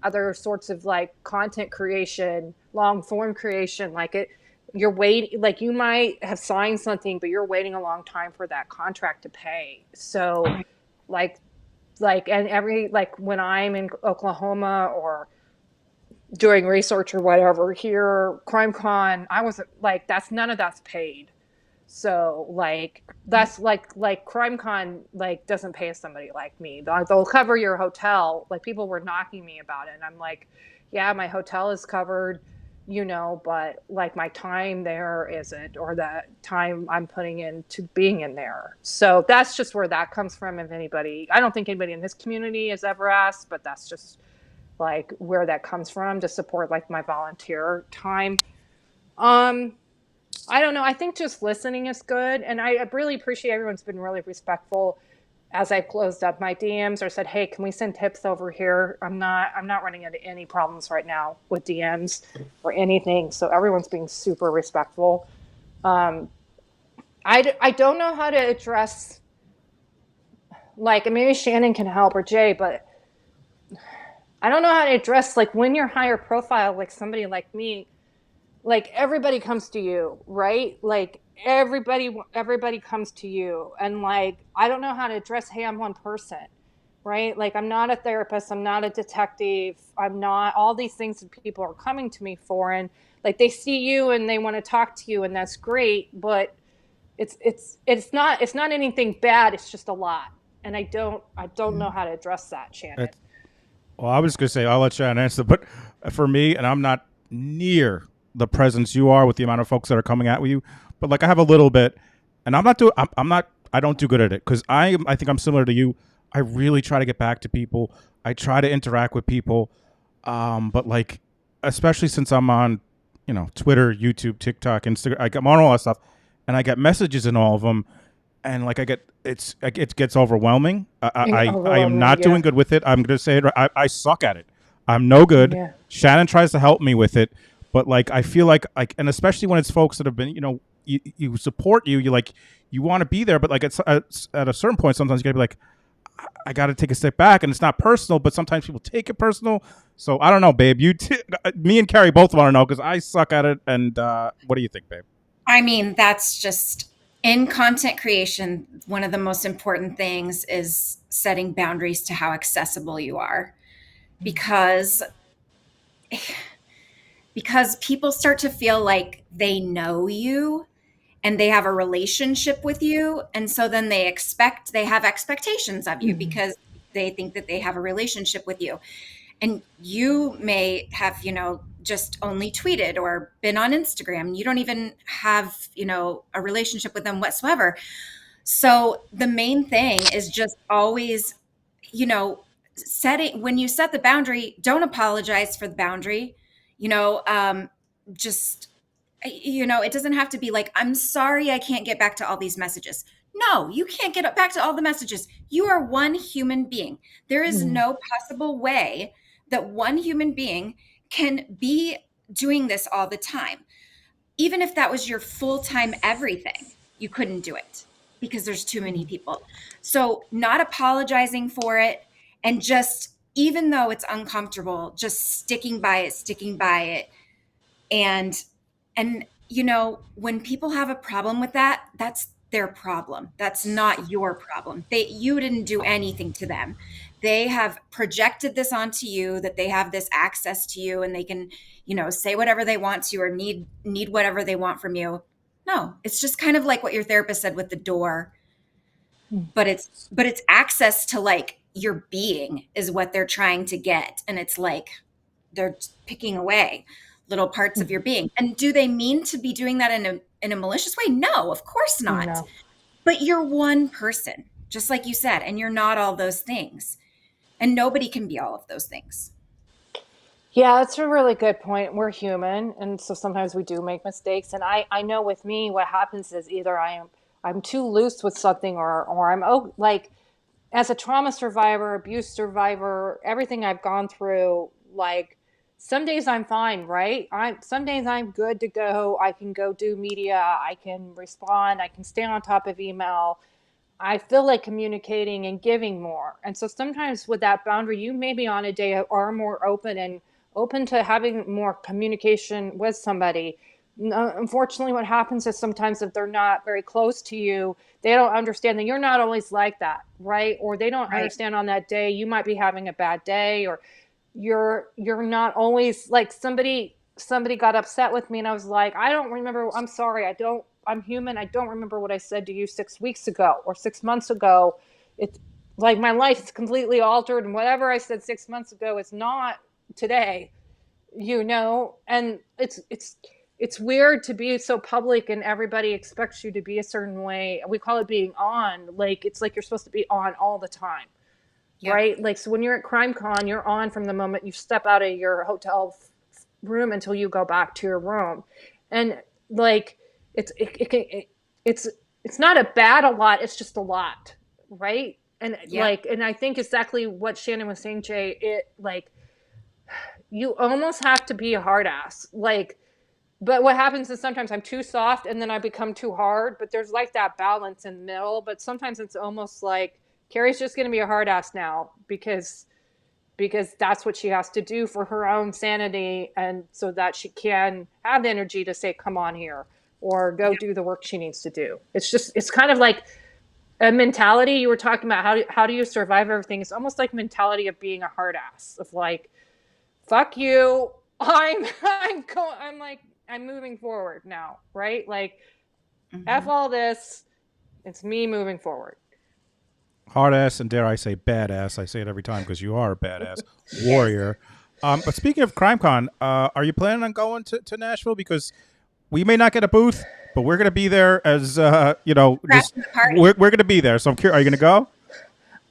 other sorts of like content creation, long form creation. Like, you're waiting, like you might have signed something, but you're waiting a long time for that contract to pay. So like, and every, like when I'm in Oklahoma or doing research or whatever here, CrimeCon, I wasn't like, that's, none of that's paid. So like, that's like CrimeCon like doesn't pay somebody like me. They'll cover your hotel. Like, people were knocking me about it, and I'm like, yeah, my hotel is covered, but like my time there isn't, or the time I'm putting into being in there. So that's just where that comes from. If anybody, I don't think anybody in this community has ever asked, but that's just like where that comes from, to support like my volunteer time. I don't know. I think just listening is good. And I really appreciate everyone's been really respectful as I've closed up my DMs or said, hey, can we send tips over here? I'm not running into any problems right now with DMs or anything. So everyone's being super respectful. I don't know how to address, like, and maybe Shannon can help, or Jay, but I don't know how to address, like, when you're higher profile, like somebody like me, like everybody comes to you, right? Like everybody comes to you, and like, I don't know how to address, hey, I'm one person, right? Like, I'm not a therapist, I'm not a detective, I'm not all these things that people are coming to me for. And like, they see you and they want to talk to you, and that's great, but it's not anything bad, it's just a lot. And I don't know how to address that, Shannon. Well, I was going to say, I'll let Shannon answer, but for me, and I'm not near the presence you are with the amount of folks that are coming at you, but like I have a little bit, and I don't do good at it, because I think I'm similar to you. I really try to get back to people. I try to interact with people. But like, especially since I'm on, Twitter, YouTube, TikTok, Instagram, I'm on all that stuff, and I get messages in all of them, and like it gets overwhelming. I am not doing good with it. I'm gonna say it. I suck at it. I'm no good. Yeah. Shannon tries to help me with it, but like I feel like, and especially when it's folks that have been, you support you. You want to be there, but like at a certain point, sometimes you gotta be like, I got to take a step back, and it's not personal, but sometimes people take it personal. So I don't know, babe. Me and Kerri both want to know, because I suck at it. And what do you think, babe? I mean, that's just in content creation. One of the most important things is setting boundaries to how accessible you are, because people start to feel like they know you and they have a relationship with you. And so then they have expectations of you because they think that they have a relationship with you. And you may have, just only tweeted or been on Instagram. You don't even have, a relationship with them whatsoever. So the main thing is just always, when you set the boundary, don't apologize for the boundary, just, it doesn't have to be like, I'm sorry, I can't get back to all these messages. No, you can't get back to all the messages. You are one human being. There is no possible way that one human being can be doing this all the time. Even if that was your full-time everything, you couldn't do it because there's too many people. So not apologizing for it, and just, even though it's uncomfortable, just sticking by it. And when people have a problem with that, that's their problem. That's not your problem. You didn't do anything to them. They have projected this onto you, that they have this access to you, and they can, say whatever they want to, or need whatever they want from you. No, it's just kind of like what your therapist said with the door. But it's access to, like, your being is what they're trying to get. And it's like they're picking away little parts of your being. And do they mean to be doing that in a malicious way? No, of course not. No. But you're one person, just like you said, and you're not all those things. And nobody can be all of those things. Yeah, that's a really good point. We're human, and so sometimes we do make mistakes. And I know with me, what happens is either I I'm too loose with something, or I'm like, as a trauma survivor, abuse survivor, everything I've gone through, like some days I'm fine, right? Some days I'm good to go. I can go do media. I can respond. I can stay on top of email. I feel like communicating and giving more. And so sometimes with that boundary, you maybe on a day are more open to having more communication with somebody. Unfortunately, what happens is sometimes if they're not very close to you, they don't understand that you're not always like that, right? Or they don't understand on that day you might be having a bad day, or you're not always like somebody got upset with me and I was like, I don't remember. I'm sorry. I'm human. I don't remember what I said to you 6 weeks ago or 6 months ago. It's like my life is completely altered, and whatever I said 6 months ago is not today, and it's weird to be so public and everybody expects you to be a certain way. We call it being on. Like, it's like you're supposed to be on all the time. Yeah. Right? Like, so when you're at CrimeCon, you're on from the moment you step out of your hotel room until you go back to your room. And like, it's not a bad a lot. It's just a lot. Right. And and I think exactly what Shannon was saying, Jay, you almost have to be a hard ass. But what happens is sometimes I'm too soft and then I become too hard, but there's like that balance in the middle. But sometimes it's almost like Kerri's just going to be a hard ass now because that's what she has to do for her own sanity, and so that she can have the energy to say, come on here, or go do the work she needs to do. It's kind of like a mentality you were talking about. How do you survive everything? It's almost like mentality of being a hard ass, of like, fuck you. I'm moving forward now, right? Like, F all this. It's me moving forward. Hard ass, and dare I say badass. I say it every time because you are a badass warrior. But speaking of CrimeCon, are you planning on going to Nashville? Because we may not get a booth, but we're going to be there as, we're going to be there. So I'm curious, are you going to go?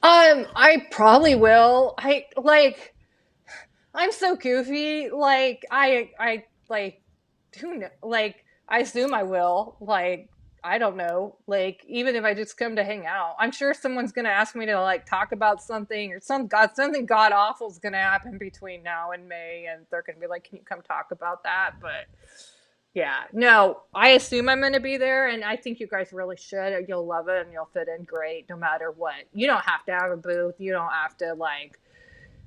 I probably will. I'm so goofy. Like, I who know? Like, I assume I will. Like, I don't know. Like, even if I just come to hang out, I'm sure someone's gonna ask me to like talk about something, or something god awful is gonna happen between now and May, and they're gonna be like, "Can you come talk about that?" But yeah, no, I assume I'm gonna be there, and I think you guys really should. You'll love it, and you'll fit in great, no matter what. You don't have to have a booth. You don't have to like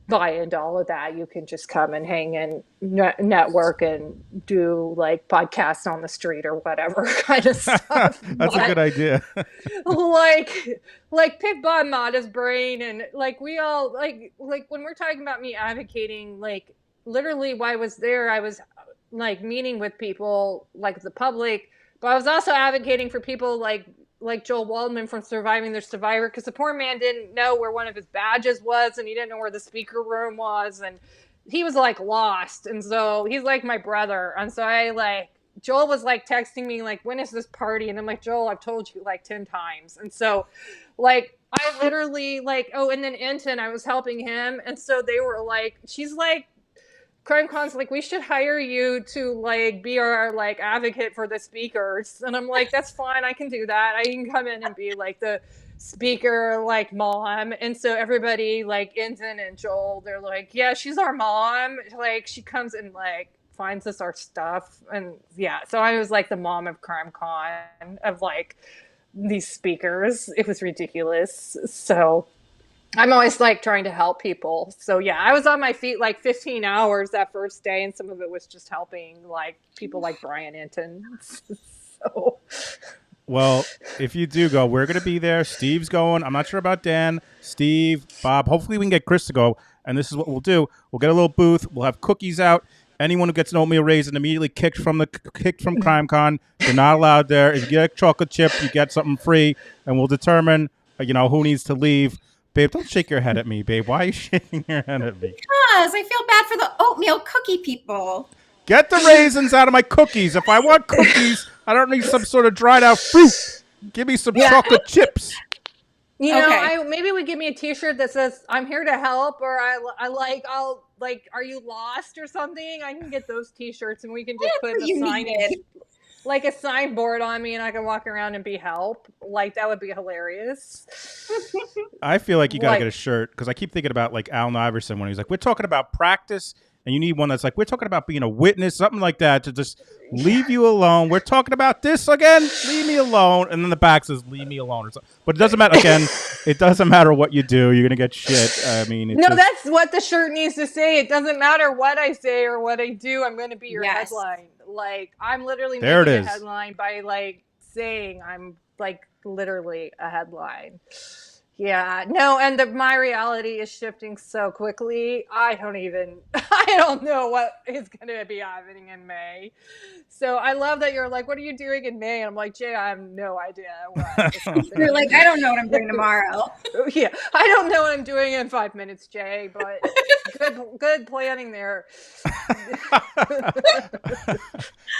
buy into all of that. You can just come and hang and network and do like podcasts on the street or whatever kind of stuff. That's a good idea. like pick Bob Mata's brain, and like we all like when we're talking about me advocating, like literally while I was there, I was like meeting with people like the public, but I was also advocating for people like Joel Waldman from Surviving the Survivor, because the poor man didn't know where one of his badges was, and he didn't know where the speaker room was, and he was like lost. And so he's like my brother. And so Joel was like texting me like, when is this party? And I'm like, Joel, I've told you like 10 times. And so like, I literally and then Enton, I was helping him. And so they were like, she's like, CrimeCon's like, we should hire you to like be our like advocate for the speakers. And I'm like, that's fine, I can do that. I can come in and be like the speaker, like mom. And so everybody, like Enton and Joel, they're like, yeah, she's our mom. Like, she comes and like finds us our stuff. And yeah, so I was like the mom of CrimeCon, of like these speakers. It was ridiculous. So I'm always like trying to help people. So yeah, I was on my feet like 15 hours that first day, and some of it was just helping like people like Brian Enton. So, well, if you do go, we're going to be there. Steve's going. I'm not sure about Dan, Steve, Bob. Hopefully we can get Chris to go. And this is what we'll do. We'll get a little booth. We'll have cookies out. Anyone who gets an oatmeal raisin immediately kicked from CrimeCon. They're not allowed there. If you get a chocolate chip, you get something free, and we'll determine, who needs to leave. Babe, don't shake your head at me, babe. Why are you shaking your head at me? Because I feel bad for the oatmeal cookie people. Get the raisins out of my cookies. If I want cookies, I don't need some sort of dried out fruit. Give me some chocolate chips. Maybe we give me a T-shirt that says "I'm here to help," or I'll "Are you lost?" or something. I can get those T-shirts, and we can just put the signage. like a signboard on me and I can walk around and be help. Like that would be hilarious. I feel like you got to get a shirt because I keep thinking about like Allen Iverson when he's like, we're talking about practice. And you need one that's like, we're talking about being a witness, something like that, to just leave you alone. We're talking about this again. Leave me alone. And then the back says, leave me alone. But it doesn't matter. Again, it doesn't matter what you do. You're going to get shit. I mean, that's what the shirt needs to say. It doesn't matter what I say or what I do. I'm going to be your headline. Like, I'm literally making a headline by like saying I'm like literally a headline. Yeah, no, and my reality is shifting so quickly. I don't know what is going to be happening in May. So I love that you're like, what are you doing in May? And I'm like, Jay, I have no idea what. You're like, I don't know what I'm doing tomorrow. Yeah, I don't know what I'm doing in 5 minutes, Jay, but good planning there.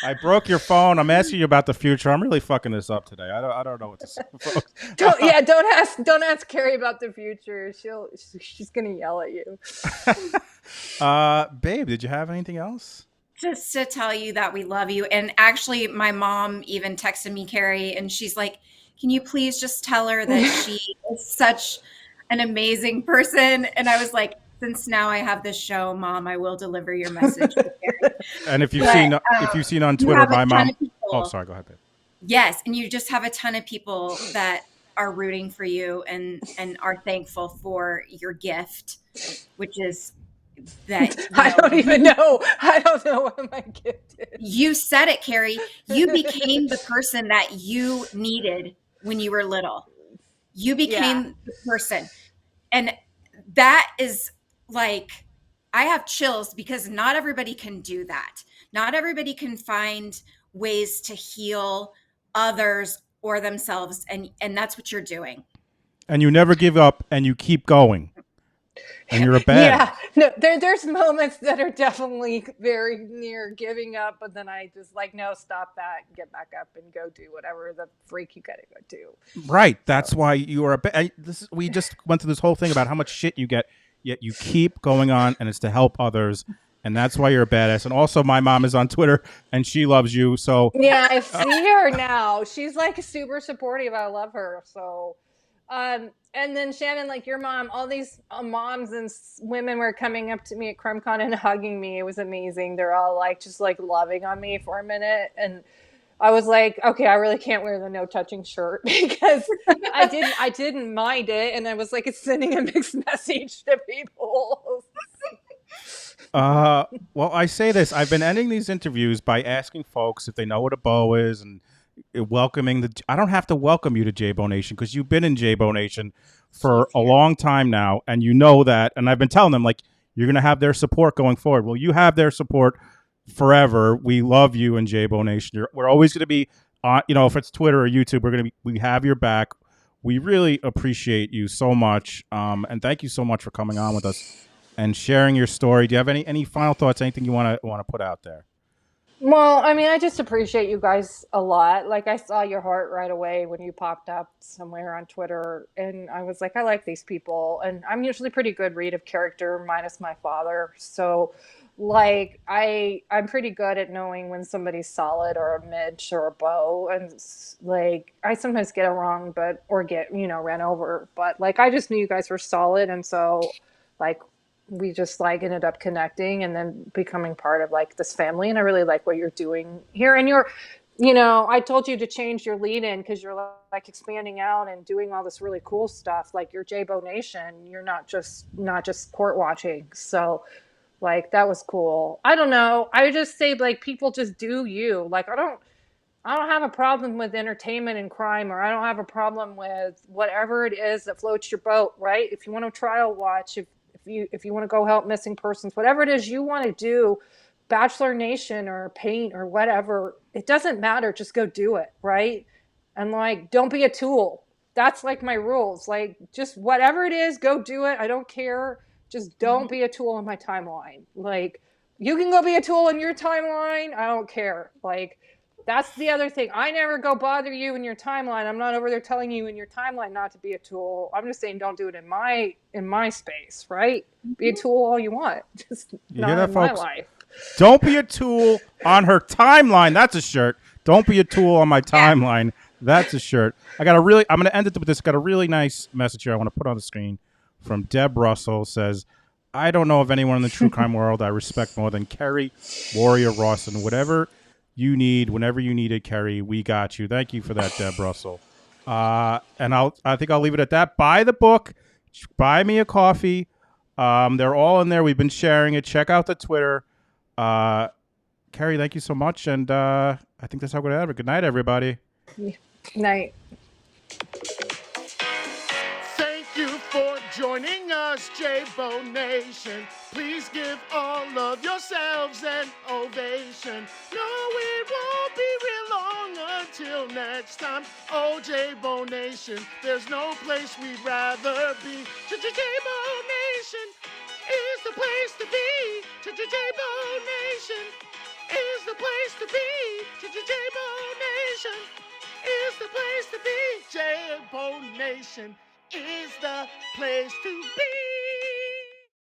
I broke your phone. I'm asking you about the future. I'm really fucking this up today. I don't know what to say. Don't ask Kerri about the future. She's gonna yell at you. Babe, did you have anything else? Just to tell you that we love you. And actually, my mom even texted me, Kerri, and she's like, can you please just tell her that she is such an amazing person? And I was like, since now I have this show, Mom, I will deliver your message to Kerri. And if you've seen on Twitter, my mom. Oh, sorry. Go ahead, babe. Yes, and you just have a ton of people that are rooting for you and are thankful for your gift, which is that I don't know what my gift is. You said it, Kerri. You became the person that you needed when you were little. You became the person. And that is like, I have chills because not everybody can do that. Not everybody can find ways to heal others or themselves. And that's what you're doing. And you never give up and you keep going. And you're a bad. Yeah, no, there's moments that are definitely very near giving up, but then I just like, no, stop that, get back up and go do whatever the freak you gotta go do. Right. That's why you are a bad. We just went through this whole thing about how much shit you get, yet you keep going on, and it's to help others. And that's why you're a badass. And also, my mom is on Twitter, and she loves you. So yeah, I see her now. She's like super supportive. I love her. So, and then Shannon, like your mom, all these moms and women were coming up to me at CrimeCon and hugging me. It was amazing. They're all like just like loving on me for a minute, and I was like, okay, I really can't wear the no touching shirt because I didn't mind it, and I was like, it's sending a mixed message to people. Well, I say this. I've been ending these interviews by asking folks if they know what a bow is and welcoming I don't have to welcome you to J-Bo Nation because you've been in J-Bo Nation for a long time now, and you know that. And I've been telling them, like, you're going to have their support going forward. Well, you have their support forever. We love you in J-Bo Nation. We're always going to be on, if it's Twitter or YouTube, we have your back. We really appreciate you so much. And thank you so much for coming on with us and sharing your story. Do you have any final thoughts, anything you want to put out there? Well, I mean, I just appreciate you guys a lot. Like, I saw your heart right away when you popped up somewhere on Twitter, and I was like, I like these people. And I'm usually pretty good read of character, minus my father. So, like, I'm pretty good at knowing when somebody's solid or a Mitch or a Bo. And, like, I sometimes get it wrong, or get, ran over. But, like, I just knew you guys were solid. And so, like, we just like ended up connecting and then becoming part of like this family. And I really like what you're doing here. And I told you to change your lead in because you're like expanding out and doing all this really cool stuff. Like your J-Bo Nation, you're not just court watching. So like, that was cool. I don't know. I would just say like, people just do you. Like, I don't have a problem with entertainment and crime, or I don't have a problem with whatever it is that floats your boat, right? If you want to trial watch, if you want to go help missing persons, whatever it is you want to do, Bachelor Nation or paint or whatever, it doesn't matter. Just go do it, right? And like, don't be a tool. That's like my rules. Like, just whatever it is, go do it. I don't care. Just don't be a tool in my timeline. Like, you can go be a tool in your timeline. I don't care. Like, that's the other thing. I never go bother you in your timeline. I'm not over there telling you in your timeline not to be a tool. I'm just saying don't do it in my space, right? Be a tool all you want. Just not in my life. Don't be a tool on her timeline. That's a shirt. Don't be a tool on my timeline. That's a shirt. I'm going to end it with this. Got a really nice message here I want to put on the screen from Deb Russell. Says, I don't know of anyone in the true crime world I respect more than Kerri Warrior Rawson. Whatever you need, whenever you need it, Kerri, we got you. Thank you for that, Deb Russell. And I think I'll leave it at that. Buy the book. Buy me a coffee. They're all in there. We've been sharing it. Check out the Twitter. Kerri, thank you so much. And I think that's how we're going to have it. Good night, everybody. Night. Thank you for joining us, J-Bo Nation. Please give all of yourselves an ovation. No, it won't be real long until next time. Oh, J-Bo Nation, there's no place we'd rather be. J-Bo Nation is the place to be. J-Bo Nation is the place to be. J-Bo Nation is the place to be. J-Bo Nation is the place to be.